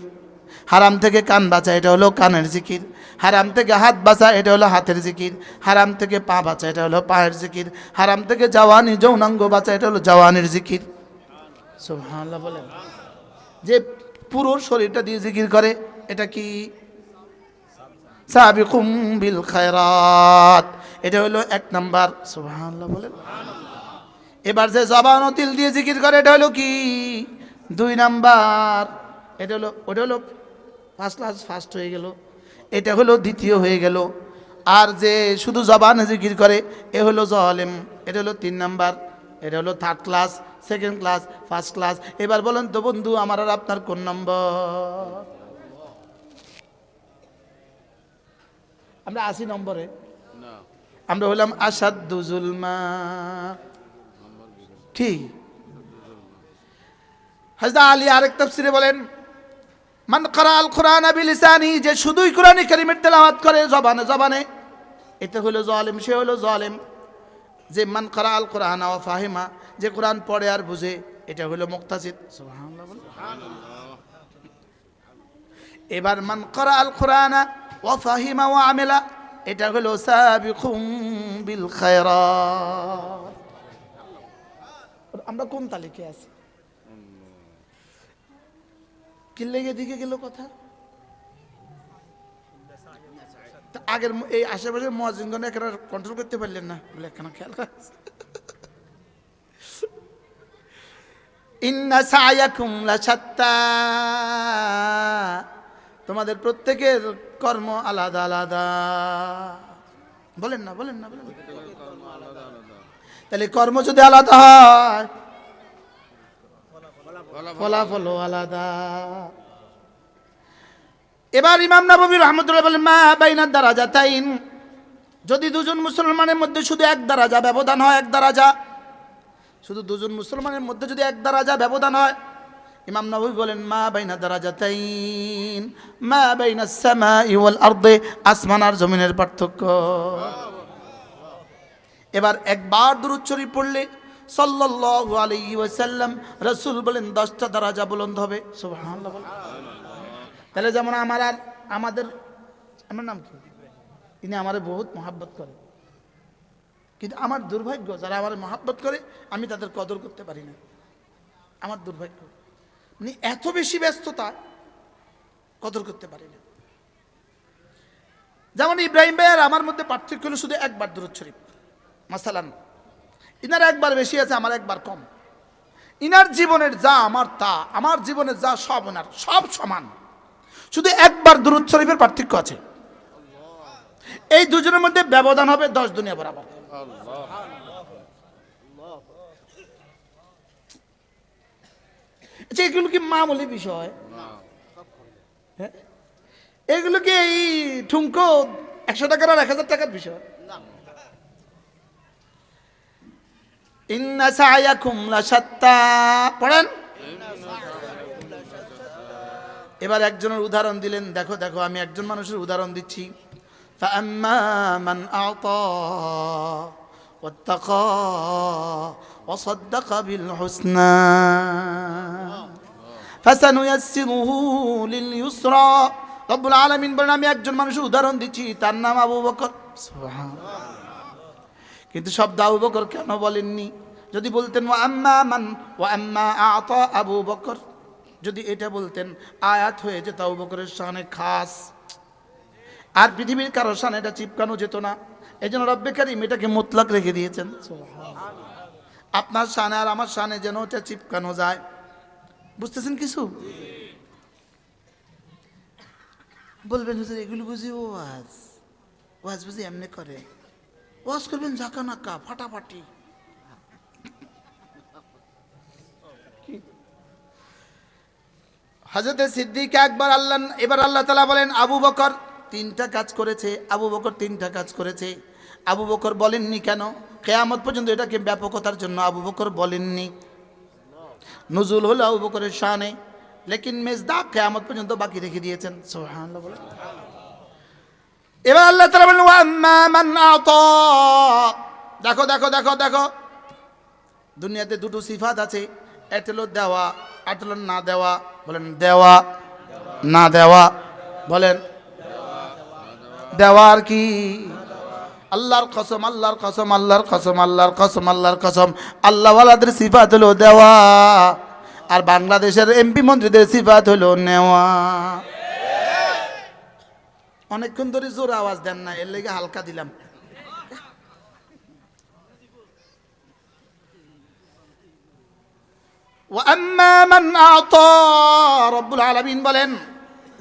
হারাম থেকে কান বাঁচায়, এটা হলো কানের জিকির। হারাম থেকে হাত বাঁচায়, এটা হলো হাতের জিকির। হারাম থেকে পা বাঁচায়, এটা হলো পায়ের জিকির। হারাম থেকে জওয়ানি যৌনাঙ্গ বাঁচায়, এটা হলো জওয়ানির জিকির। সুবহানাল্লাহ বলেন। যে পুরো শরীরটা দিয়ে জিকির করে এটা কি? সাবিকুম বিল খায়রাত, এটা হলো 1 নাম্বার। সুবহানাল্লাহ বলেন। এবার যে জবান ও তিল দিয়ে জিকির করে এটা হলো কি? 2 নাম্বার। এটা হলো, ওটা হলো ফার্স্ট হয়ে গেল, এটা হলো দ্বিতীয় হয়ে গেল। আর যে শুধু জবানে জিকির করে এ হলো জালেম, এটা হলো 3 নাম্বার। এটা হলো 3rd class, 2nd class, 1st class. এবার বলেন তো বন্ধু, আমার আর আপনার কোন নম্বর? আমরা 80 নম্বরে, আমরা হলাম আসাদু জুলমা। ঠিক। হযরত আলী আরেক তাফসিরে বলেন, মান ক্বারা আল কুরআন বিলিসানি, যে শুধুই কোরআনে কারীমের তেলাওয়াত করে জবানে জবানে, এটা হলো জালেম, সে হলো জালেম। যে মান ক্বারা আল কুরআন ওয়া ফাহিমা, যে কোরআন পড়ে আর বুঝে, এটা হলো মুক্তাসিদ। সুবহানাল্লাহ। এবার মান ক্বারা আল কুরআন ওয়া ফাহিমা ওয়া আমিলা, এটা হলো সাবিকুম বিল খায়রাত। আমরা কোন তালিকায় আছি? কি লেগে দিকে গেল কথা? আগের এই আশেপাশের মুয়াজ্জিনগণ একরা কন্ট্রোল করতে পারলেন না বলে একখানা খেয়াল রাখছে। ইন্না সায়াকুম লাশাত্তা, তোমাদের প্রত্যেকের কর্ম আলাদা আলাদা। বলেন না, বলেন না, বলেন না। তাহলে কর্ম যদি আলাদা হয় ফলাফল আলাদা। এবার ইমাম নববী রাহমাতুল্লাহ বলেন, মা বাইনা দারাজাতাইন, যদি দুজন মুসলমানের মধ্যে শুধু 1 দারাজা ব্যবধান হয়, 1 দারাজা, শুধু দুজন মুসলমানের মধ্যে যদি 1 দারাজা ব্যবধান হয়, ইমাম নববী বলেন, মা বাইনা দারাজাতাইন মা বাইনাস সামাই ওয়াল আরদি, আসমান আর জমিনের পার্থক্য। এবার একবার দুরূদ শরীফ পড়লে সাল্লাল্লাহু আলাইহি ওয়াসাল্লাম, রাসূল বলেন 10টা দারাজা বুলন্দ হবে। সুবহানাল্লাহ বলেন। তাহলে যেমন আমার আর আমাদের, আমার নাম কি, ইনি আমারে বহুত মহাব্বত করে, কিন্তু আমার দুর্ভাগ্য যারা আমার মহাব্বত করে আমি তাদের কদর করতে পারি না। আমার দুর্ভাগ্য, মানে এত বেশি ব্যস্ততা, কদর করতে পারি না। যেমন ইব্রাহিম ভাই আর আমার মধ্যে পার্থক্য হলো শুধু 1 বার দুরূদ শরীফ। মাসালান ইনার 1 বার বেশি আছে, আমার 1 বার কম। ইনার জীবনের যা আমার তা, আমার জীবনের যা সব ওনার, সব সমান, শুধু 1 বার দুরূদ শরীফের পার্থক্য আছে। এই দুজনের মধ্যে ব্যবধান হবে 10 দুনিয়া বরাবর। আচ্ছা, এগুলো কি মামুলি বিষয়? হ্যাঁ, এগুলো কি এই ঠুমকো 100 টাকার আর 1000 টাকার বিষয়? ইন্না সায়াকুম লাশাত্তা। পড়েন। এবার একজনের উদাহরণ দিলেন, দেখো দেখো আমি একজন মানুষের উদাহরণ দিচ্ছি। ফাআম্মা মান আ'তা ওয়াত্তাকা ওয়া সাদ্দাকা বিল হুসনা ফাসানুয়াসসিরুহু লিল ইউসরা। রব্বুল আলামিন বলেন আমি একজন মানুষের উদাহরণ দিচ্ছি, তার নাম আবু বকর। সুবহানাল্লাহ। কিন্তু শব্দ আবু বকর কেন বলেননি? যদি বলতেন ওয়া আম্মা আ'তা আবু বকর, যদি এটা বলতেন আয়াত হয়ে যেত আবু বকরের শানে খাস, আর পৃথিবীর কারো শানে এটা চিপকানো যেত না। এই জন্য রব্বে কারীম এটাকে মুতলাক রেখে দিয়েছেন। আপনার শানে আর আমার শানে যেন এটা চিপকানো যায়। বুঝতেছেন কিছু? বলবেন হুজুর এগুলো বুঝি ওয়াজ বুঝি এমনি করে? ওয়াজ করবেন ঝাঁকা নাকা ফাটাফাটি। হযরত সিদ্দিক আকবর এবার আল্লাহ তাআলা বলেন আবু বকর তিনটা কাজ করেছে। আবু বকর তিনটা কাজ করেছে। আবু বকর বলেননি কেন? কিয়ামত পর্যন্ত এটাকে ব্যাপকতার জন্য আবু বকর বলেননি। নুজুল হলো আবু বকরের শানে, লেকিন মেজদাক কিয়ামত পর্যন্ত বাকি রেখে দিয়েছেন। সুবহানাল্লাহ বলেন। এবার আল্লাহ তাআলা বলেন ওয়া আম্মা মান আ'তা। দেখো দেখো দেখো দেখো, দুনিয়াতে দুটো সিফাত আছে, একটা হলো দেওয়া, একটা হলো না দেওয়া। বলেন দেওয়া না দেওয়া। বলেন দেওয়া আর কি? আল্লাহর কসম আল্লাহর কসম আল্লাহর কসম আল্লাহর কসম আল্লাহর কসম, আল্লাহওয়ালাদের সিফাত হলো দেওয়া, আর বাংলাদেশের এমপি মন্ত্রীদের সিফাত হলো নেওয়া। অনেকক্ষণ ধরে জোর আওয়াজ দেন না, এর লেগে হালকা দিলাম। ওয়া আম্মা মান আ'তা, রব্বুল আলামিন বলেন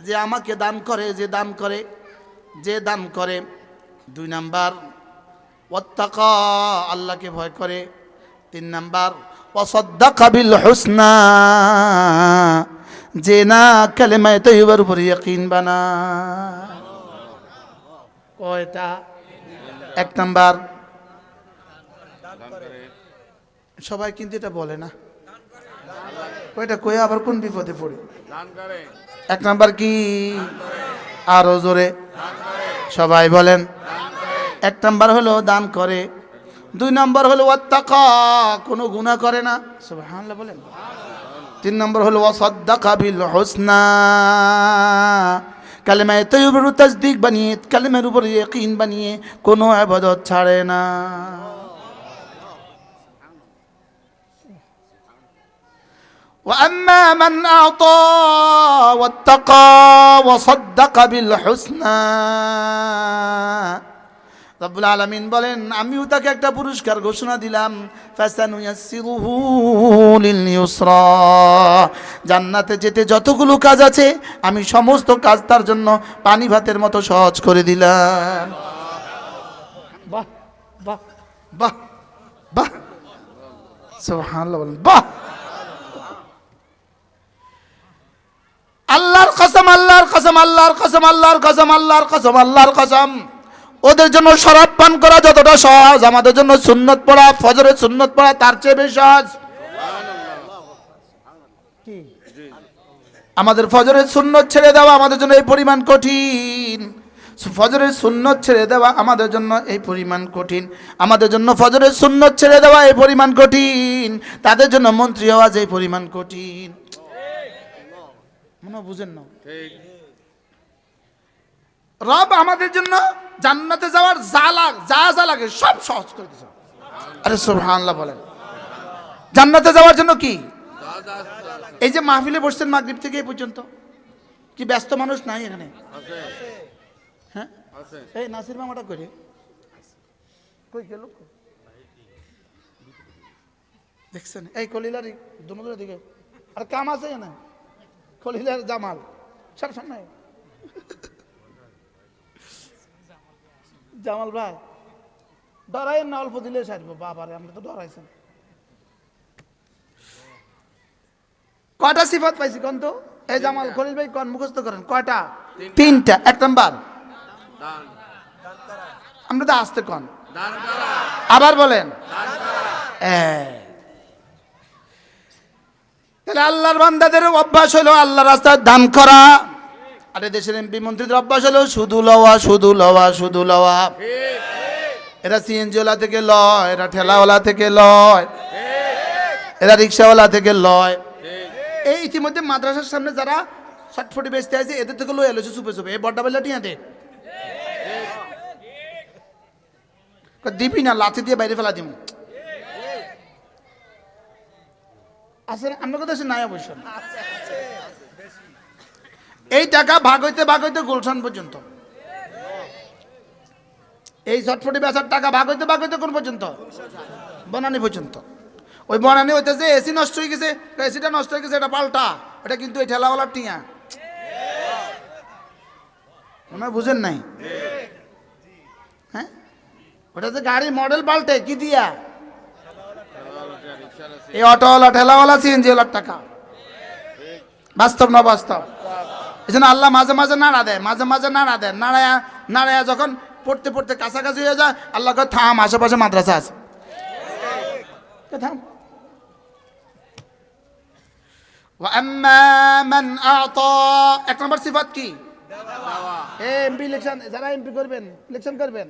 যে আমাকে দান করে, যে দান করে, যে দান করে। দুই নাম্বার ওয়াত্তাকা, আল্লাহকে ভয় করে। তিন নাম্বার ওয়া সাদ্দাকা বিল হুসনা, যে না কালেমায়ে তাইয়্যিবার উপর ইয়াকিন বানায়। কয়টা? এক নাম্বার সবাই কিন্তু এটা বলে না, কয়টা কয়ে আবার কোন বিপদে পড়ে। এক নাম্বার কি? আরো জোরে সবাই বলেন। এক নাম্বার হলো দান করে। দুই নাম্বার হলো ওয়াত্তাকা, কোনো গুনাহ করে না। সুবহানাল্লাহ বলেন। তিন নাম্বার হলো ওয়াসাদ্দাকা বিল হুসনা, কালেমায়ে তাইয়্যিবার তাসদীক বানিয়ে, কালেমার উপর ইয়াকিন বানিয়ে কোনো ইবাদত ছাড়ে না। وأما من أعطى واتقى وصدق بالحسنى, রব্বুল আলামিন বলেন আমিও তাকে একটা পুরস্কার ঘোষণা দিলাম। ফাসানুয়াসসিরুহু লিল ইউসরা, জান্নাতে যেতে যতগুলো কাজ আছে আমি সমস্ত কাজ তার জন্য পানি ভাতের মতো সহজ করে দিলাম। বাহ বাহ বাহ বাহ, সুবহানাল্লাহ বলেন। বাহ, আল্লাহর কসম আল্লাহর কসম আল্লাহর কসম আল্লাহর কসম আল্লাহর কসম আল্লাহর কসম, ওদের জন্য শরাব পান করা যতটা সহজ, আমাদের জন্য সুন্নত পড়া, ফজরের সুন্নত পড়া তার চেয়ে বেশি সহজ। আমাদের ফজরের সুন্নত ছেড়ে দেওয়া আমাদের জন্য এই পরিমাণ কঠিন। ফজরের সুন্নত ছেড়ে দেওয়া আমাদের জন্য এই পরিমাণ কঠিন। আমাদের জন্য ফজরের সুন্নত ছেড়ে দেওয়া এই পরিমাণ কঠিন, তাদের জন্য মন্ত্রী হওয়া যে পরিমাণ কঠিন। মনে বুঝেন না? রব আমাদের জন্য জান্নাতে যাওয়ার যা লাগে সব সহজ করে দিয়েছে। আরে সুবহানাল্লাহ বলেন। জান্নাতে যাওয়ার জন্য কি? এই যে মাহফিলে বসছেন মাগরিব থেকে এই পর্যন্ত, কি ব্যস্ত মানুষ নাই এখানে? হ্যাঁ, এই নাসির মামাটা করে কই গেল? দেখছেন এই কলিলারি দুনোদের দিকে আর কাম আছে না? খলিলার জামাল সব সামনে জামাল ভাই ডরাই না, অল্প দিলে সারবো। বাবারে আমরা তো ডরাইছেন। কয়টা সিফাত পাইছি কোন তো? এই জামাল খলিল ভাই কোন মুখস্থ করেন কয়টা? তিনটা। এক নাম্বার আমরা তো আসতে কোন, আবার বলেন তাহলে আল্লাহর বান্দাদের অভ্যাস হলো আল্লাহ রাস্তায় দান করা, আর দেশের এমপি মন্ত্রীদের অভ্যাস হলো শুধু লওয়া শুধু লওয়া শুধু লওয়া। এরা সিএনজিওয়ালা থেকে লয়, এরা ঠেলাওয়ালা থেকে লয়, এরা রিক্সাওয়ালা থেকে লয়। এই ইতিমধ্যে মাদ্রাসার সামনে যারা ছটফটি বেচতে আছে এদের থেকে লয়ে এলো চুপে চুপে, এই বড্ডা বেলা টিয়াতে দিবি না, লাথি দিয়ে বাইরে ফেলা দিব। আসলে আমার কথা নাই অবশ্য। এই টাকা ভাগ হইতে গুলশান পর্যন্ত, এই ছটফটি বেচার টাকা ভাগ হইতে কোন পর্যন্ত? বনানী পর্যন্ত। ওই বনানী হইতেছে এসি নষ্ট হয়ে গেছে, এসিটা নষ্ট হয়ে গেছে, এটা পাল্টা, এটা কিন্তু এই ঠেলাওয়ালার টিয়া। আপনারা বুঝেন নাই? হ্যাঁ, ওটা যে গাড়ি মডেল পাল্টে কি দিয়া? এই অটোওয়ালা ঠেলাওয়ালা সিএনজিওয়ালার টাকা। বাস্তব না বাস্তব? এই জন্য আল্লাহ মাঝে মাঝে নাড়া দেয়, মাঝে মাঝে নাড়া দেয়। নাড়ায়া যখন পড়তে পড়তে কাছাকাছি হয়ে যায় আল্লাহ কয় থাম, আশেপাশে মাদ্রাসা আছে, থাম। এক নম্বর সিফাত কি? এমপি ইলেকশন, যারা এমপি করবেন, ইলেকশন করবেন,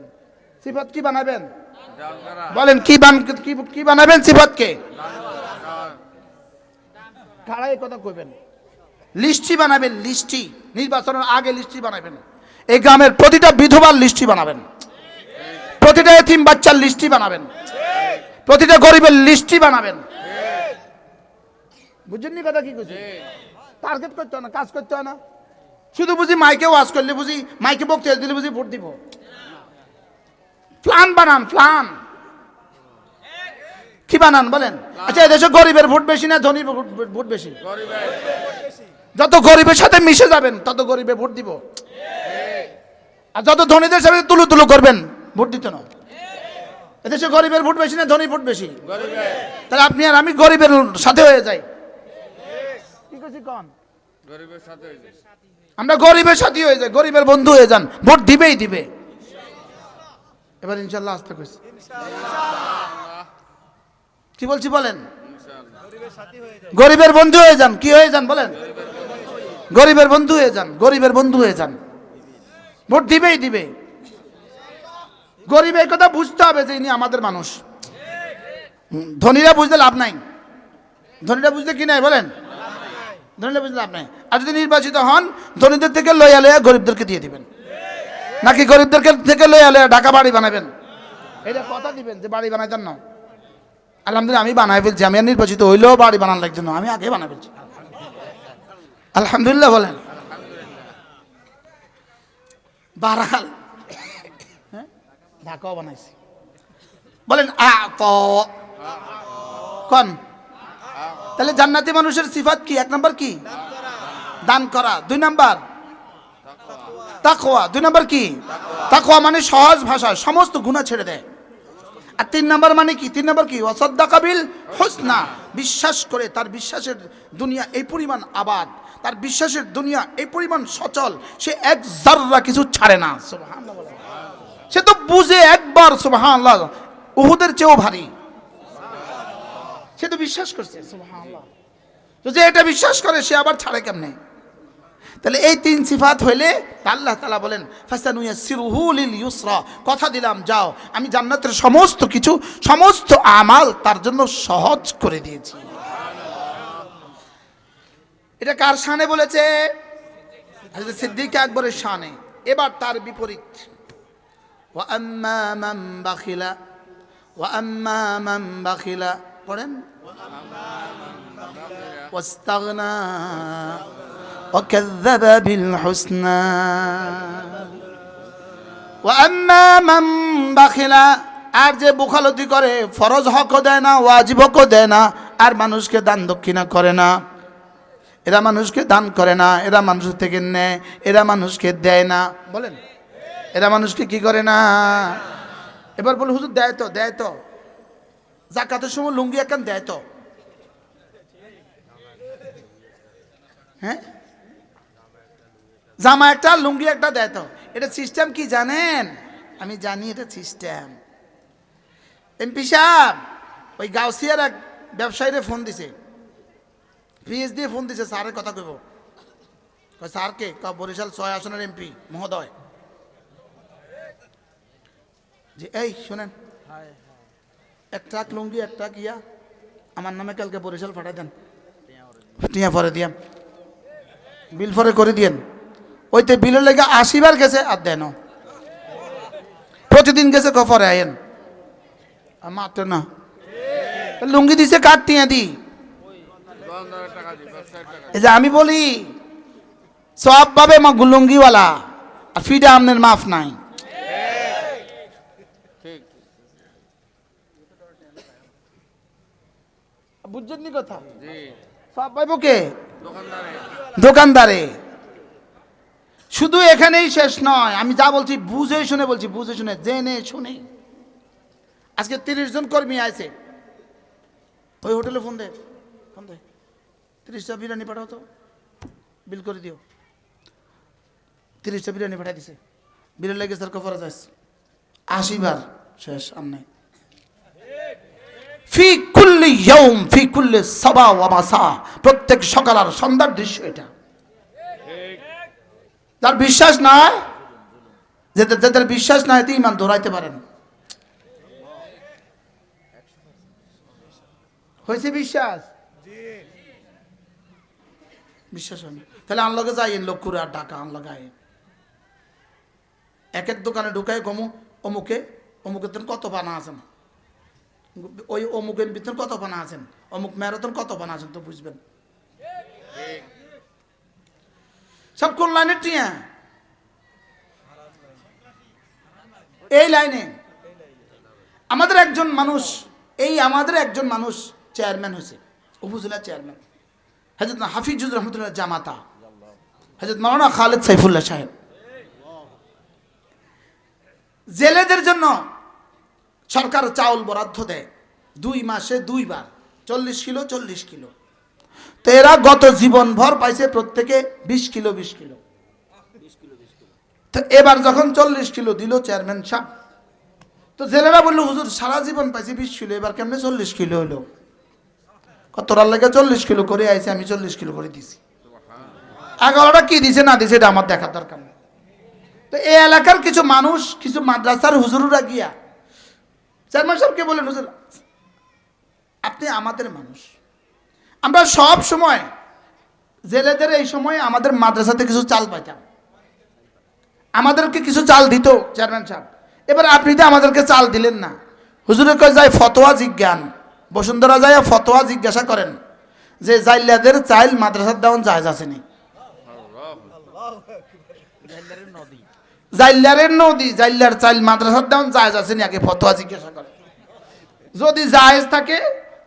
সিফাত কি বানাবেন? বলেন কি বানাবেন? সিফাত কে? কারাই কথা কইবেন। লিস্টি বানাবেন, লিস্টি। নির্বাচনের আগে লিস্টি বানাবেন। এই গ্রামের প্রতিটা বিধবার লিস্টি বানাবেন, প্রতিটা এতিম বাচ্চার লিস্টি বানাবেন, প্রতিটা গরিবের লিস্টি বানাবেন। বুঝছেননি কথা কি কইছি? টার্গেট করতে হয় না, কাজ করতে হয় না। শুধু বুঝি মাইকে ওয়াজ করলে বুঝি, মাইকে বক্তৃতা দিলে বুঝি ভোট দিব। প্ল্যান বানান, প্ল্যান কি বানান বলেন? আচ্ছা, এদেশে গরিবের ভোট বেশি না ধনীর ভোট বেশি? যত গরিবের সাথে মিশে যাবেন তত গরিবে ভোট দিব, আর যত ধনীদের সাথে তুলু তুলু করবেন ভোট দিত না। এদেশে গরিবের ভোট বেশি না ধনীর ভোট বেশি? তাহলে আপনি আর আমি গরিবের সাথে হয়ে যাই। কি কইছি কোন? গরিবের সাথে হয়ে যাই। আমরা গরিবের সাথে হয়ে যাই, গরিবের বন্ধু হয়ে যান, ভোট দিবেই দিবে। এবার ইনশাআল্লাহ আস্তে কইছি। কি বলছি বলেন? গরিবের বন্ধু হয়ে যান। কি হয়ে যান বলেন? গরিবের বন্ধু হয়ে যান, গরিবের বন্ধু হয়ে যান, ভোট দিবেই দিবে। গরিব এই কথা বুঝতে হবে যে ইনি আমাদের মানুষ। ধনীরা বুঝতে লাভ নাই, ধনীরা বুঝতে কি নাই বলেন? ধনীরা বুঝতে লাভ নাই। আর যদি নির্বাচিত হন, ধনীদের থেকে লইয়া লইয়া গরিবদেরকে দিয়ে দিবেন, নাকি গরিবদেরকে থেকে লইয়া লইয়া ঢাকা বাড়ি বানাবেন? এটা কথা দিবেন যে বাড়ি বানাইতেন না। আলহামদুলিল্লাহ আমি বানাই ফেলছি, আমি আর নির্বাচিত হইলেও বাড়ি বানান লাগছে না, আমি আগে বানাই ফেলছি। আলহামদুলিল্লাহ বলেন। বারাকাল, হ্যাঁ, ঢাকাও বানাইছি বলেন। কোন? তাহলে জান্নাতি মানুষের সিফাত কি? এক নাম্বার কি? দান করা। দুই নাম্বার তাকওয়া। দুই নাম্বার কি? তাকওয়া মানে সহজ ভাষায় সমস্ত গুনাহ ছেড়ে দেয়। আর তিন নাম্বার মানে কি? তিন নাম্বার কি? ওয়াসাদ্দাকা বিল হুসনা, বিশ্বাস করে, তার বিশ্বাসের দুনিয়া এই পরিমাণ আবাদ, তার বিশ্বাসের দুনিয়া এই পরিমাণ সচল, সে এক যাররা কিছু ছাড়ে না। সুবহানাল্লাহ। সে তো বুঝে একবার, সুবহানাল্লাহ, উহুদের চেয়েও ভারী। সে তো বিশ্বাস করছে, সুবহানাল্লাহ। তো যে এটা বিশ্বাস করে সে আবার ছাড়ে কেমনে? তাহলে এই তিন সিফাত হইলে আল্লাহ তাআলা বলেন ফাসানুয়াসসিরুহু লিল ইউসরা, কথা দিলাম যাও, আমি জান্নাতের সমস্ত কিছু, সমস্ত আমাল তার জন্য সহজ করে দিয়েছি। এটা কার শানে বলেছে? হযরত সিদ্দিক আকবরের শানে। এবার তার বিপরীত, ওয়া আম্মা মান বাখিলা, ওয়া আম্মা মান বাখিলা পড়েন, ওয়াস্তাগনা وكذب بالحسنى واما من بخل, আর যে বুখালতি করে, ফরজ হক দেয় না, ওয়াজিব হক দেয় না, আর মানুষকে দান দক্ষিণা করে না, এরা মানুষকে দান করে না, এরা মানুষ থেকে নেয়, এরা মানুষকে দেয় না। বলেন, এরা মানুষকে কি করে না? এবার বলে হুজুর দেয় তো, দেয় তো, যাকাতের সময় লুঙ্গি একখান দেয় তো, হ্যাঁ, জামা একটা লুঙ্গি একটা দেয় তো। এটা সিস্টেম কি জানেন? আমি জানি এটা সিস্টেম। এমপি সাহেব ওই গাউসিয়ার এক ব্যবসায়ীরে ফোন দিছে, পিএস দিয়ে ফোন দিছে, স্যারের কথা কইব। স্যারকে বরিশাল 6 আসনের এমপি মহোদয়, যে এই শোনেন, একটা লুঙ্গি একটা কিয়া আমার নামে কালকে বরিশাল পাঠাই দেন, টিয়া পরে দিয়াম, বিল পরে করে দিয়েন। ওইতে বিলের লেগে 80 বার গেছে আর দেন, প্রতিদিন গেছে কফরে আয়েন মাত্র না। লুঙ্গি দিছে কাট টিয়া দি। এই যে আমি বলি সব ভাবে লুঙ্গিওয়ালা আর ফিডা আমনের মাফ নাই। বুঝছেন নি কথা? সব পাইব কে? দোকানদারে। শুধু এখানেই শেষ নয়, আমি যা বলছি বুঝে শুনে বলছি, বুঝে শুনে জেনে শুনে। আজকে 30 জন কর্মী আছে, ওই হোটেলে ফোন দে 30টা বিরিয়ানি পাঠাও তো, বিল করে দিও। 30টা বিরিয়ানি পাঠাই দিছে, বিলের লেগে স্যার কফরা যাচ্ছে 80 বার শেষ আমনে। ফি কুল্লি ইয়াউম ফি কুল্লি সাবা ওয়া মাসা, প্রত্যেক সকাল আর সন্ধ্যার দৃশ্য এটা। যার বিশ্বাস নাই, যাদের বিশ্বাস নাই তো ইমান ধরাইতে পারেন। হয়েছে বিশ্বাস? বিশ্বাস হয়নি তাহলে আনলগে যাইয়েন, লোক করে আর টাকা আনলগে আইন। এক এক দোকানে ঢুকায় কমু অমুকে, অমুকের তো কত পানা আছেন, ওই অমুকের ভিতর কত পানা আছেন, অমুক ম্যারাথন কত পানা আছেন, তো বুঝবেন সব কোন লাইনে টিয়া। এই লাইনে আমাদের একজন মানুষ চেয়ারম্যান হয়েছে, উপজেলা চেয়ারম্যান, হযরত হাফিজুর রহমতুল্লাহ জামাতা, হযরত মাওলানা খালেদ সাইফুল্লাহ সাহেব। জেলেদের জন্য সরকার চাউল বরাদ্দ দেয় 2 মাসে 2 বার 40 কিলো 40 কিলো। তো এরা গত জীবন ভর পাইছে প্রত্যেকে 20 কিলো 20 কিলো। তো এবার যখন 40 কিলো দিল চেয়ারম্যান সাহেব, তো জেলেরা বললো হুজুর সারা জীবন পাইছি 20 কিলো, এবার কেমনে 40 কিলো হলো? কতটার লাগে 40 কিলো করে আইছে, আমি 40 কিলো করে দিছি। 11টা কি দিছে না দিছে এটা আমার দেখার দরকার নেই। তো এই এলাকার কিছু মানুষ, কিছু মাদ্রাসার হুজুররা গিয়া চেয়ারম্যান সাহেবকে বলেন, হুজুর আপনি আমাদের মানুষ, আমরা সব সময় জেলেদের এই সময় আমাদের মাদ্রাসাতে কিছু চাল পাইতাম, আমাদেরকে কিছু চাল দিত চেয়ারম্যান সাহেব, এবার আপনি তো আমাদেরকে চাল দিলেন না। হুজুরের কাছে যাই ফতোয়া জিজ্ঞান, বসুন্ধরা যায় ফতোয়া জিজ্ঞাসা করেন যে জাইলাদের চাইল মাদ্রাসার দেওয়ান জায়েজ আছে নি? জাইলারের নদী, জাইলার চাইল মাদ্রাসার দেওয়ান জায়েজ আছে নি? আগে ফতোয়া জিজ্ঞাসা করেন। যদি জায়েজ থাকে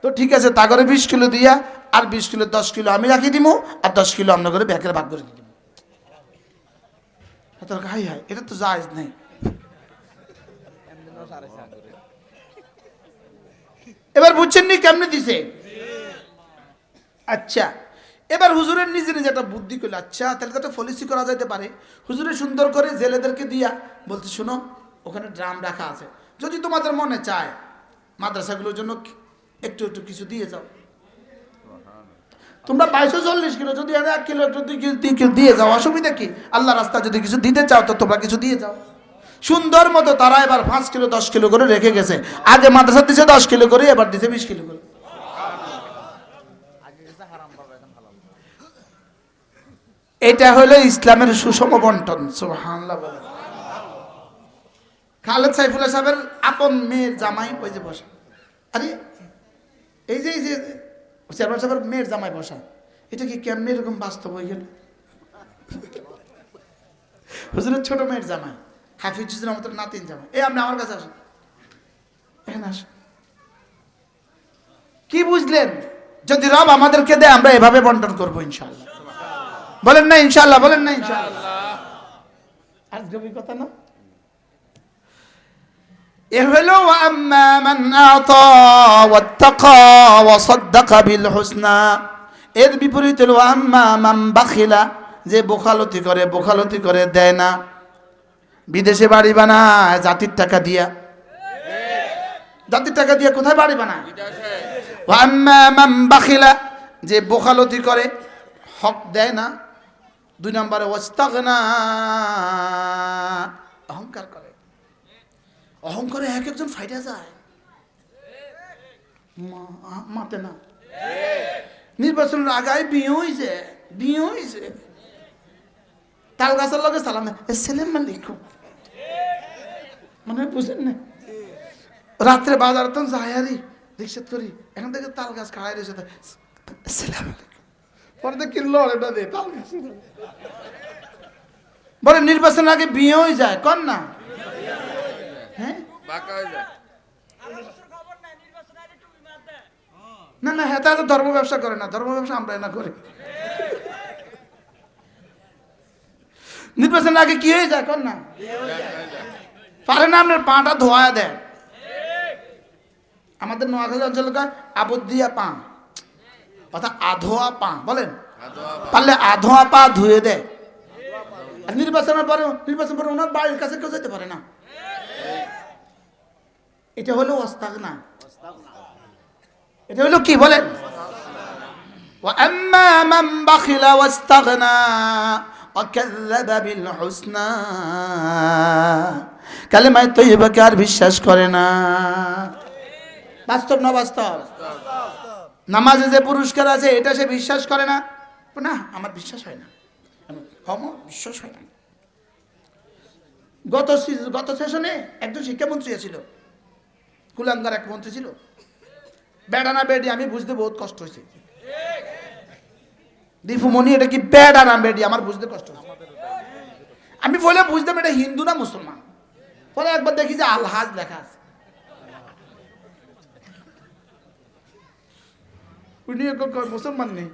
তো ঠিক আছে, তা করে 20 কিলো দিয়া আর 20 কিলো 10 কিলো আমি রাখি দিব, আর 10 কিলো আমরা করে ব্যাকের ভাগ করে দিব। হাই হাই, এটা তো জায়েজ নেই। এবার বুঝছেন নি কেমনে দিছে? আচ্ছা, এবার হুজুরের নিজে নিজে একটা বুদ্ধি করলো, আচ্ছা তাহলে তো পলিসি করা যেতে পারে। হুজুরে সুন্দর করে জেলেদেরকে দিয়া বলতে, শোনো ওখানে ড্রাম রাখা আছে, যদি তোমাদের মনে চায় মাদ্রাসাগুলোর জন্য একটু একটু কিছু দিয়ে যাও। তোমরা 240 কিলো, যদি 1 কিলো একটু 2 কিলো দিয়ে যাও, অসুবিধা কি? আল্লাহ রাস্তা যদি কিছু দিতে চাও তো তোমরা কিছু দিয়ে যাও। সুন্দর মতো তারা এবার 5 কিলো 10 কিলো করে রেখে গেছে। আগে মাদ্রাসা দিছে 10 কিলো করে, এবার দিছে 20 কিলো করে। এটা হলো ইসলামের সুষম বন্টন। সুবহানাল্লাহ। খালেদ সাইফুল্লাহ সাহেবের আপন মেয়ের জামাই ওই যে বসা, আরে এই যে চেয়ারম্যান সাহেবের মেয়ের জামাই বসা, এটা কি কেমনে এরকম বাস্তব হয়ে গেল? হুজুরের ছোট মেয়ের জামাই, হাফিজুর রহমতের নাতিন জামাই। এই আপনি আমার কাছে আসেন, এখানে আসেন। কি বুঝলেন? যদি রব আমাদেরকে দেয় আমরা এভাবে বন্টন করবো ইনশাআল্লাহ। বলেন না ইনশাআল্লাহ? বলেন না ইনশাআল্লাহ? আজ গভী কথা না? এ হলো আম্মা মান আতা ওয়াত্তাকা ওয়া সাদ্দাকা বিল হুসনা। এর বিপরীত হলো আম্মা মান বাখিলা, যে বোখালতি করে দেয় না। বিদেশে বাড়ি বানায় জাতির টাকা দিয়া, জাতির টাকা দিয়ে কোথায় বাড়ি বানায়? ওয়া আম্মা মান বাখিলা, যে বোখালতি করে, হক দেয় না। 2 নম্বরে ওয়াস্তাগনা, অহংকার করে। অহংকারে এক একজন ফাইটা যায়, মাতে না। নির্বাচনের আগায় বিয়ে হয়েছে, তাল গাছের লগে সালাম আসসালামু আলাইকুম, মানে বুঝেন না? রাত্রে বাজার তো যাই রিক্সা করি, এখান থেকে তাল গাছ খাড়াই রয়েছে, আসসালামু আলাইকুম, পরে তো কিনলো এটা দিয়ে তাল গাছ। বলে নির্বাচনের আগে বিয়ে হয়ে যায়, কর না? হ্যাঁ, না না, হ্যাঁ, তো ধর্ম ব্যবসা করে না, ধর্ম ব্যবসা আমরা না করি। নির্বাচনের আগে কি হয়ে যায়, কর না? পারে না, আপনার পাটা ধোয়া দেয়। আমাদের নোয়াখালী অঞ্চল আবদ্দিয়া পা, অর্থাৎ আধোয়া পা বলেন, পারলে আধোয়া পা ধুয়ে দেয়। আর নির্বাচন পরে ওনার বাড়ির কাছে কেউ যেতে পারে না। এটা হলো ওয়াস্তাগনা, এটা হলো কি বলেন? ওয়া আম্মা মান বাখিলা ওয়াস্তাগনা ওয়া কাযাবা বিল হুসনা, কালেমায়ে তাইয়্যিবাকে আর বিশ্বাস করে না। বাস্তব না বাস্তব? নামাজে যে পুরস্কার আছে এটা সে বিশ্বাস করে না। না, আমার বিশ্বাস হয় না, আমার বিশ্বাস হয় না। গত সেশনে একজন শিক্ষামন্ত্রী ছিল, কুলাঙ্গার এক মন্ত্রী ছিল, বেড়া না বেডি আমি বুঝতে বহুত কষ্ট হয়েছে। দীপুমণি, এটা কি বেড়া না বেডি আমার বুঝতে কষ্ট হয়েছে। আমি বলে বুঝতাম এটা হিন্দু না মুসলমান, পরে একবার দেখি যে আলহাজ লেখা আছে। উনি মুসলমান নেই।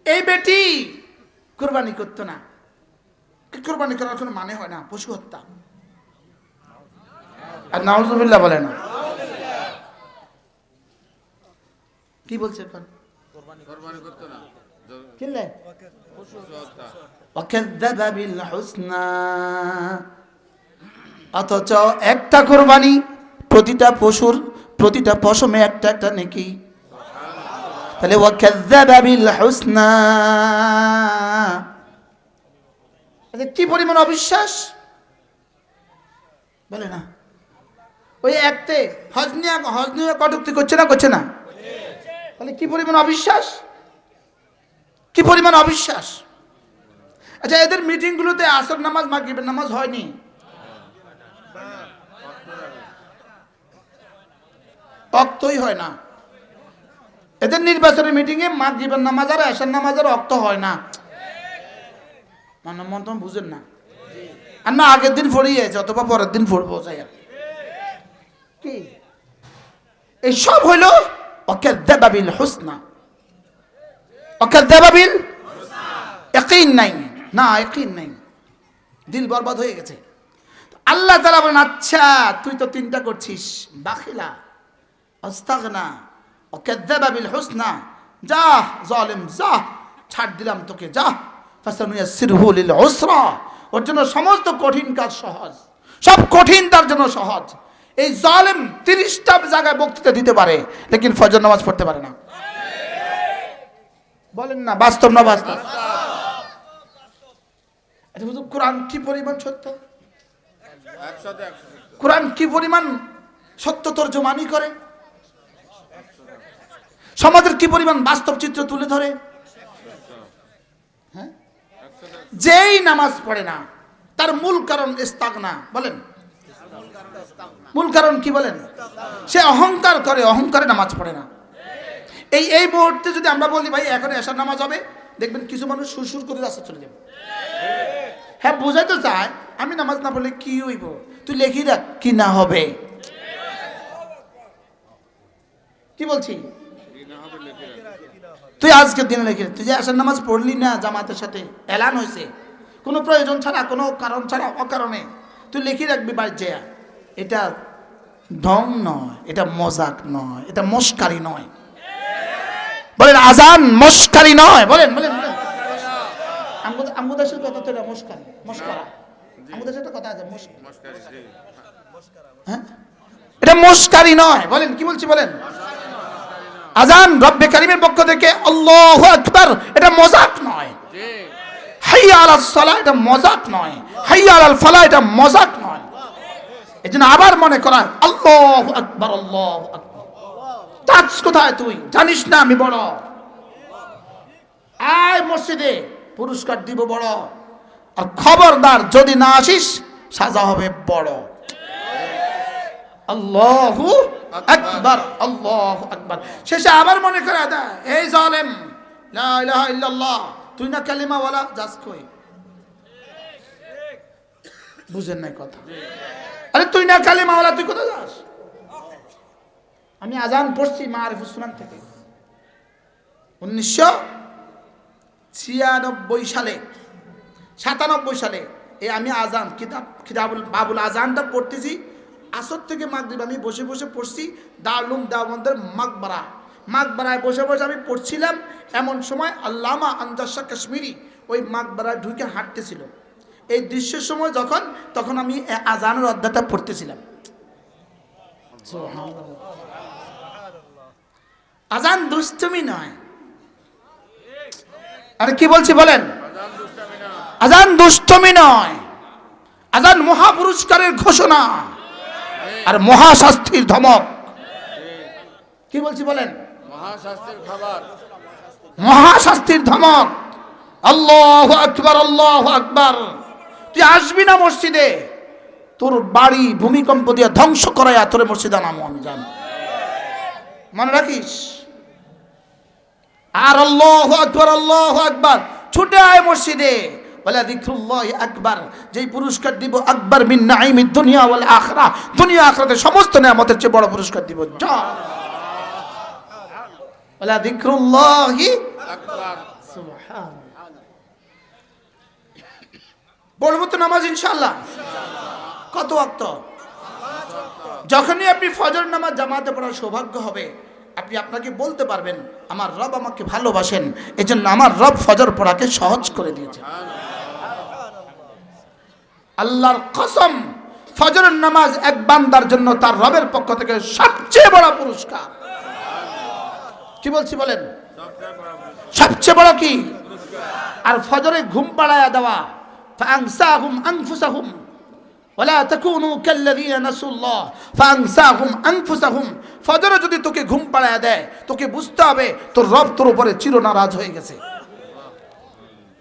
এই বেটি কোরবানি করতো না, কোরবানি করার কোনো মানে হয় না, পশু হত্যা। আর নাউজুবিল্লাহ বলে না, কি বলছে এখন? কোরবানি করতো না, কিনলে পশু হত্যা। ওয়াকাযাবা বিল হুসনা, অথচ একটা কোরবানি, প্রতিটা পশমে একটা একটা নেকি। তাহলে ওয়াকাযাবা বিল হুসনা, কি পরিমাণ অবিশ্বাস বলে না? ওই একতে হজ নিয়ে কটূক্তি করছে না? তাহলে কি পরিমাণ অবিশ্বাস, কি পরিমাণ অবিশ্বাস। আচ্ছা, এদের মিটিং গুলোতে আসর নামাজ মাগরিবের নামাজ হয়নি? অক্তই হয় না। এদের নির্বাচনের মিটিং এ মাগরিবের নামাজ আর এশার নামাজের অক্ত হয় না। মন তো বুঝেন না, আর না আগের দিন পড়িয়েছে অথবা পরের দিন পড়বো যাই। কি এই সব হইল ওয়াকাযাবা বিল হুসনা, ওয়াকাযাবা বিল ইয়াকিন নাই, না ইয়াকিন নাই, দিল বরবাদ হয়ে গেছে। আল্লাহ তাআলা বলেন, আচ্ছা তুই তো 3টা করছিস, বাখিলা, আস্তাগনা, ওয়াকাযাবা বিল হুসনা, যা জালিম যা, ছাড় দিলাম তোকে, যা, ফাসানুয়াসসিরহু লিল উসরা, ওর জন্য সমস্ত কঠিন কাজ সহজ, সব কঠিন তার জন্য সহজ। এই জালেম 30টা জায়গায় বক্তৃতা দিতে পারে, লেকিন ফজর নামাজ পড়তে পারে না। বলেন না বাস্তব না বাস্তব? আচ্ছা বুঝুন, কোরআন কি পরিমাণ সত্য, কোরআন কি পরিমাণ সত্য তর্জমানি করে, সমাজের কি পরিমাণ বাস্তব চিত্র তুলে ধরে। হ্যাঁ, যেই নামাজ পড়ে না তার মূল কারণ ইস্তাগনা, বলেন মূল কারণ কি বলেন? সে অহংকার করে, অহংকারে নামাজ পড়ে না। এই মুহূর্তে যদি আমরা বলি ভাই এখন এশার নামাজ হবে, দেখবেন কিছু মানুষ সুরসুর করে রাস্তা চলে যাবে। হ্যাঁ, বোঝাই তো চায় আমি নামাজ না পড়লে কি হইব, তুই লেখি রাখ কি না হবে। কি বলছি, তুই আজকের দিনে লিখে, তুই যে এশার নামাজ পড়লি না জামাতের সাথে, এলান হয়েছে, কোনো প্রয়োজন ছাড়া, কোনো কারণ ছাড়া, অকারণে তুই লিখে রাখবি বাড়ি যায়। এটা ঢং নয়, এটা মজাক নয়, এটা মস্কারি নয়। বলেন আজান মস্কারি নয়, বলেন বলেন বলেন। আমগো দেশের কথা তো এটা মস্কারি, মস্করা। আমগো দেশের একটা কথা আছে মস্কারি। হ্যাঁ, এটা মস্কারি নয়। বলেন কি বলছি বলেন। আজান রব্বে কারিমের পক্ষ থেকে আল্লাহু আকবার, এটা মজাক নয়। হাইয়া আলাস সালাহ, এটা মজাক নয়। হাইয়া আলাল ফালাহ, এটা মজাক নয়। এজন্য আবার মনে করা, আল্লাহু আকবার, আল্লাহু আকবার। তাজ কোথায় তুই, জানিস না আমি বড়? আয় মসজিদে, পুরস্কার দিব বড়। আর খবরদার যদি না আসিস, সাজা হবে বড়। আল্লাহু আকবার, আল্লাহু আকবার। শেষে আবার মনে করে দেয়, এই জালেম, লা ইলাহা ইল্লাল্লাহ, তুই না কালিমা ওয়ালা, যাস কই? বুঝেন নাই কথা? আরে তুই না কালিমা ওয়ালা, তুই কোথায় যাস? আমি আজান পড়ছি মারিফুস সুনান থেকে 1996 সালে, 97 সালে। এই আমি আজান কিতাবুল বাবুল আজানটা পড়তেছি। আসর থেকে মাগরিব আমি বসে বসে পড়ছি দারুল দেওবন্দের মাকবারায় বসে বসে আমি পড়ছিলাম। এমন সময় আল্লামা আনজার শাহ কাশ্মীরি ওই মাকবারায় ঢুকে হাঁটতেছিল। এই দৃশ্যের সময় তখন আমি আজানের অধ্যায়টা পড়তেছিলাম। আজান দুষ্টুমি নয়। আরে কি বলছি বলেন? আজান দুষ্টুমি নয়, আজান মহাপুরস্কারের ঘোষণা আর মহাশাস্তির ধমক। কি বলছি বলেন? মহাশাস্তির খবর, মহাশাস্তির ধমক। আল্লাহু আকবার, আল্লাহু আকবার। তুই আসবি না মসজিদে, তোর বাড়ি ভূমিকম্প দিয়ে ধ্বংস করায় তোর মসজিদে নামো, আমি জানি, মনে রাখিস। আর আল্লাহু আকবার, আল্লাহু আকবার, ছুটে আয় মসজিদে। বলে যিকরুল্লাহি আকবার, যেই পুরস্কার দিব আকবার মিন নাঈমিদ দুনিয়া ওয়াল আখিরাহ, দুনিয়া আখিরাতে সমস্ত নিয়ামতের চেয়ে বড় পুরস্কার দিব। যা বলে যিকরুল্লাহি আকবার, সুবহানাল্লাহ। পড়ব তো নামাজ ইনশাআল্লাহ। কত ওয়াক্ত? যখনই আপনি ফজর নামাজ জামাতে পড়ার সৌভাগ্য হবে, আপনি আপনাকে বলতে পারবেন আমার রব আমাকে ভালোবাসেন, এজন্য আমার রব ফজর পড়াকে সহজ করে দিয়েছে। আল্লাহর কসম, ফজরের নামাজ এক বান্দার জন্য তার রবের পক্ষ থেকে সবচেয়ে বড় পুরস্কার। কি বলছি বলেন? সবচেয়ে বড় কি? আর ফজরে ঘুম পাড়ায়া দেওয়া, ফাআনসাহুম আনফুসাহুম ওয়ালা তাকুনু কাল্লাযীনা নাসুল্লাহ ফাআনসাহুম আনফুসাহুম। ফজরে যদি তোকে ঘুম পাড়ায়া দেয়, তোকে বুঝতে হবে তোর রব তোর উপরে চির নারাজ হয়ে গেছে।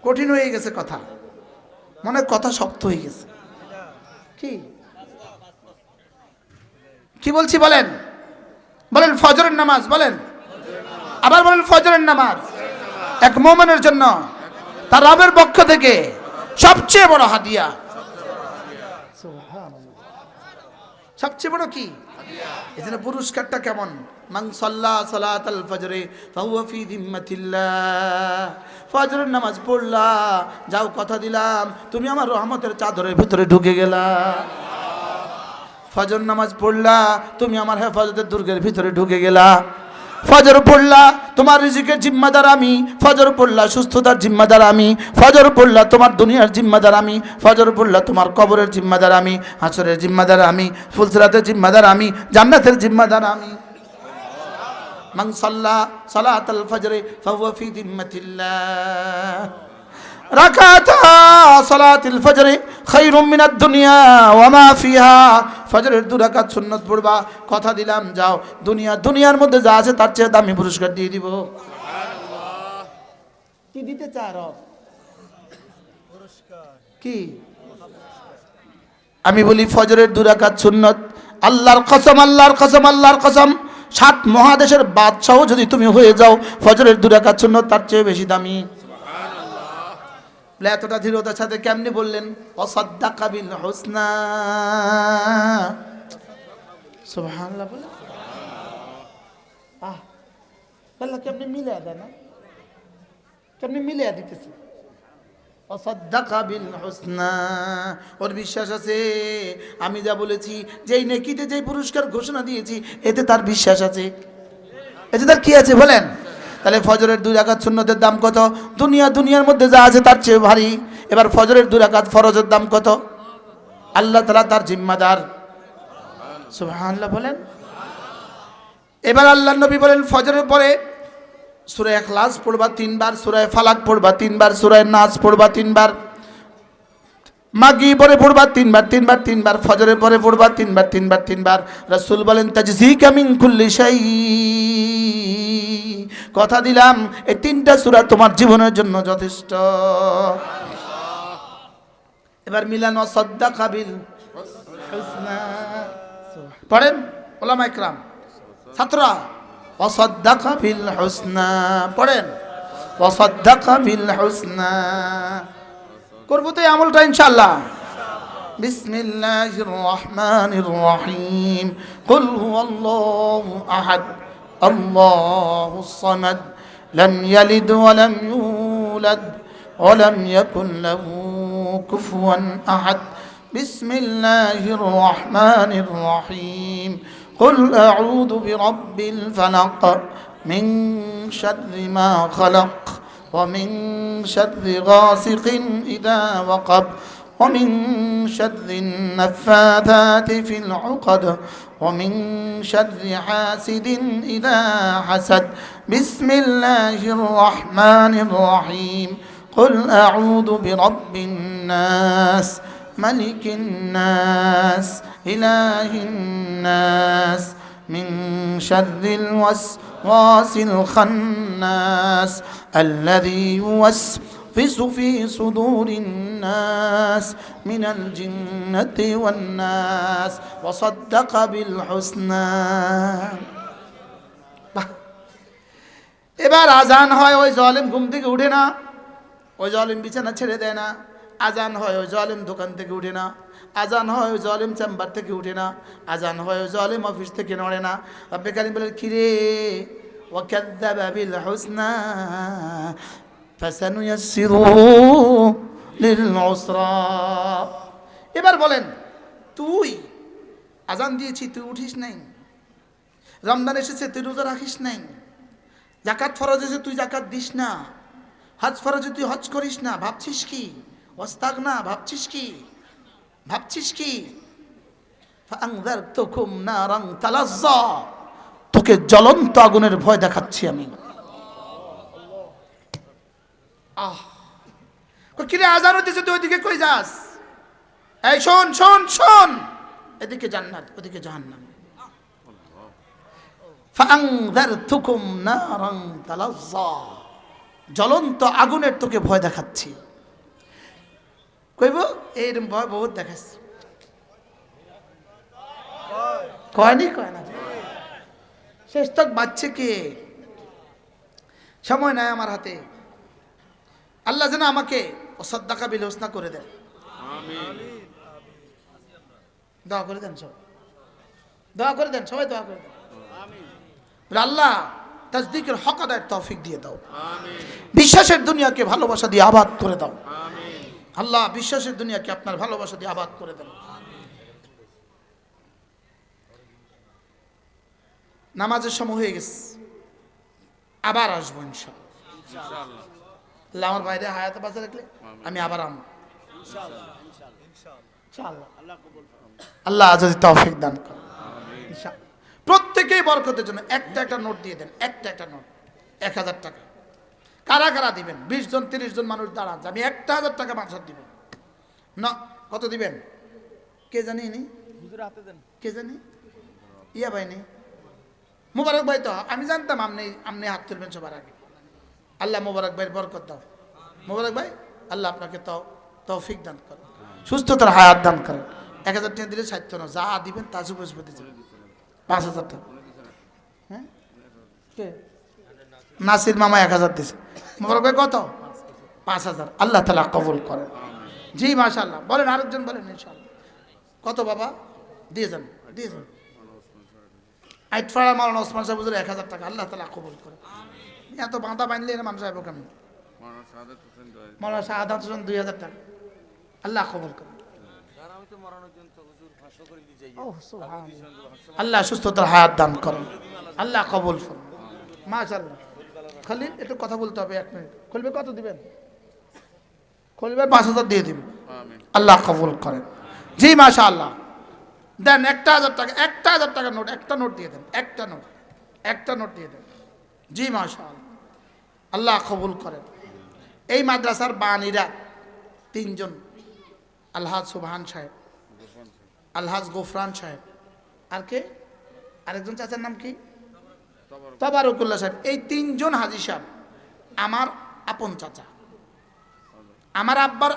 কঠিন হয়ে গেছে কথা, মনে কথা শক্ত হয়ে গেছে। কি বলছি বলেন? বলেন ফজরের নামাজ, বলেন আবার বলেন ফজরের নামাজ এক মুমিনের জন্য তার রবের পক্ষ থেকে সবচেয়ে বড় হাদিয়া। সবচেয়ে বড় কি? এজন্য পুরস্কারটা কেমন? মান সাল্লা সালাতাল ফজরে ফাহুয়া ফি যিম্মাতিল্লাহ। ফজরের নামাজ পড়লা, যাও কথা দিলাম তুমি আমার রহমতের চাদরের ভিতরে ঢুকে গেলা। ফজর নামাজ পড়লা, তুমি আমার হেফাজতের দুর্গের ভিতরে ঢুকে গেলা। ফজর পড়লা, তোমার রিজিকের জিম্মাদার আমি। ফজর পড়লা, সুস্থতার জিম্মাদার আমি। ফজর পড়লা, তোমার দুনিয়ার জিম্মাদার আমি। ফজর পড়লা, তোমার কবরের জিম্মাদার আমি, হাসরের জিম্মাদার আমি, ফুলসিরাতের জিম্মাদার আমি, জান্নাতের জিম্মাদার আমি। মান সাল্লা সালাতাল ফজরে ফাহুয়া ফি যিম্মাতিল্লাহ। রাকাতা সালাতুল ফজরে খায়রুম মিনাদ দুনিয়া ওয়া মা ফিহা। ফজরের 2 রাকাত সুন্নাত পড়বা, কথা দিলাম যাও দুনিয়ার মধ্যে যা আছে তার চেয়ে দামি পুরস্কার দিয়ে দিব। সুবহানাল্লাহ। কি দিতে চাও? পুরস্কার কি? আমি বলি ফজরের 2 রাকাত সুন্নাত, আল্লাহর কসম, আল্লাহর কসম, আল্লাহর কসম, 7 মহাদেশের বাদশাহ যদি তুমি হয়ে যাও, ফজরের 2 রাকাত সুন্নাত তার চেয়ে বেশি দামি। এতটা দৃঢ়তার সাথে কেমনি বললেন? ওয়াসাদ্দাকা বিল হুসনা। সুবহানাল্লাহ বলে আল্লাহ কেমনি মিলিয়ে দেয় না? কেমনি মিলিয়ে দিতেছে? ওয়াসাদ্দাকা বিল হুসনা। ওর বিশ্বাস আছে আমি যা বলেছি, যেই নেকিতে যেই পুরস্কার ঘোষণা দিয়েছি, এতে তার বিশ্বাস আছে। এতে তার কি আছে বলেন? তাহলে ফজরের 2 রাকাত সুন্নতের দাম কত? দুনিয়ার মধ্যে যা আছে তার চেয়ে ভারী। এবার ফজরের 2 রাকাত ফরজের দাম কত? আল্লাহ তাআলা তার জিম্মাদার। সুবহানাল্লাহ বলেন। এবার আল্লাহর নবী বলেন ফজরের পরে সূরা ইখলাস পড়বা 3 বার, সূরা ফালাক পড়বা 3 বার, সূরা নাস পড়বা 3 বার, মাগরিব পরে পড়বা 3 বার 3 বার 3 বার, ফজরের পরে পড়বা 3 বার 3 বার 3 বার। রাসূল বলেন তাজজিকা মিন কুল্লি শাই, কথা দিলাম এই 3টা সূরা তোমার জীবনের জন্য যথেষ্ট। এবার মিলান ওয়াসাদ্দাকা বিল হুসনা পড়েন উলামা ইকরাম, ছাত্ররা ওয়াসাদ্দাকা বিল হুসনা পড়েন, ওয়াসাদ্দাকা বিল হুসনা। করবো তো এই আমলটা ইনশাআল্লাহ। বিসমিল্লাহির রহমানির রহিম, কুল হুয়াল্লাহু আহাদ আল্লাহুস সামাদ লাম ইয়ালিদ ওয়া লাম ইউলাদ ওয়া লাম ইয়াকুল লাহু কুফুয়ান আহাদ। বিসমিল্লাহির রহমানির রহিম, কুল আউযু বিরাব্বিল ফালাক মিন শাররি মা খালাক ومن شر غاسق إذا وقب ومن شر النفاثات في العقد ومن شر حاسد إذا حسد. بسم الله الرحمن الرحيم، قل أعوذ برب الناس ملك الناس إله الناس من شر الوسواس الخناس الذي يوسوس في صدور الناس من الجنة والناس وصدق بالحسنى. এবার আজান হয়, ওই জালেম ঘুম থেকে উঠে না, ওই জালেম বিছানা ছেড়ে দেয় না। আজান হয়, ওই জালেম দোকান থেকে উঠে না। আজান হয়, ওই জালেম চেম্বার থেকে উঠে না। আজান হয়, ওই জালেম অফিস থেকে নড়ে না। রব্বে কারীম বলেন কিরে ওয়াকাযযাবা বিল হুসনা ফাসানুয়াসসিরুহু লিল উসরা। এবার বলেন তুই আজান দিয়েছি, তুই উঠিস নাই। রমজান এসেছে, তুই রোজা রাখিস নাই। যাকাত ফরজ হয়েছে, তুই যাকাত দিস না। হজ ফরজে তুই হজ করিস না। ভাবছিস কি ওয়াস্তাগ না, ভাবছিস কি ভাবছিস কি? ফাআনযারতুকুম নারান তালাজ্জা, তোকে জ্বলন্ত আগুনের ভয় দেখাচ্ছি আমি। কিরে আজান হইতেছে, তুই ওইদিকে কই যাস? এই শোন শোন শোন, এদিকে জান্নাত ওদিকে জাহান্নাম। ফাআনযারতুকুম নারান তালাজ্জা, জ্বলন্ত আগুনের তোকে ভয় দেখাচ্ছি। কইব এইরকম ভয় বহুত দেখাচ্ছি, কয়নি কয় না। শেষ তক বাচ্চে কে, সময় নাই আমার হাতে। আল্লাহ যেন আমাকে ওয়াসাদ্দাকা বিল হুসনা করে দেন, আমিন। দোয়া করে দেন, সব দোয়া করে দেন, সবাই দোয়া করে দেন, আমিন। বলে আল্লাহ তাসদিকের হক আদায়ের তৌফিক দিয়ে দাও, আমিন। বিশ্বাসের দুনিয়াকে ভালোবাসা দিয়ে আবাদ করে দাও, আমিন। আল্লাহ বিশ্বাসের দুনিয়াকে আপনার ভালোবাসা দিয়ে আবাদ করে দেন। নামাজের সময় হয়ে গেছে, আবার আসবো ইনশাআল্লাহ। আল্লাহ আমার বাইরে হায়াতে বাঁচা রাখলে আমি আবার আমো ইনশাআল্লাহ। আল্লাহ যদি তৌফিক দান করেন ইনশাআল্লাহ। প্রত্যেকেই বরকতের জন্য একটা একটা নোট দিয়ে দেন, একটা একটা নোট 1000 টাকা। কারা কারা দিবেন? 20 জন 30 জন মানুষ দাঁড়ান, আমি 1000 টাকা মানসার দিব না। কত দিবেন কে জানি নি, হুজুর হাতে দেন, কে জানি ইয়া ভাই নেই, মোবারক ভাই তো আমি জানতাম আপনি হাত তুলবেন সবার আগে। আল্লাহ মোবারক ভাইয়ের বরকত দাও। মোবারক ভাই আল্লাহ আপনাকে তৌফিক দান করেন, সুস্থতার হায়াত দান করেন। 1000 টাকা দিলে 60 না, যা দিবেন তা সুবসপতি যাবে। 5000 টাকা, হ্যাঁ কে নাসির মামা 1000 দিয়েছে। মোবারক ভাই কত? 5000। আল্লাহ তাআলা কবুল করেন। জি মাশাআল্লাহ। বলেন আরেকজন বলেন ইনশাআল্লাহ। কত বাবা? দিয়ে যান, দিয়ে যান। আইটফাড়া মাওলানা ওসমান সাহেব হুজুর 1000 টাকা। আল্লাহ তাআলা কবুল করেন। এত বাঁধা বাঁধলে এর মানুষ আইব কেমন? মাওলানা শাহাদাত হোসেন 2000 টাকা। আল্লাহ কবুল করেন। আল্লাহ সুস্থতার হায়াত দান করেন, আল্লাহ কবুল করেন। মাশাআল্লাহ। খালি একটু কথা বলতে হবে, 1 মিনিট। খুলবে কত দিবেন? খুলবে 5000 দিয়ে দিবেন। আল্লাহ কবুল করেন। জি মাশাআল্লাহ। দেন 1,000 টাকা, 1,000 টাকা নোট, একটা নোট দিয়ে দেন, একটা নোট দিয়ে দেন। জি মাশাআল্লাহ, আল্লাহ কবুল করেন। এই মাদ্রাসার বাণীরা 3 জন, আলহাজ সুবহান সাহেব, আলহাজ গোফরান সাহেব, আর কে, আরেকজন চাচার নাম কি, তাবারকুল্লাহ সাহেব। এই 3 জন হাজী সাহেব আমার আপন চাচা, আমার আব্বার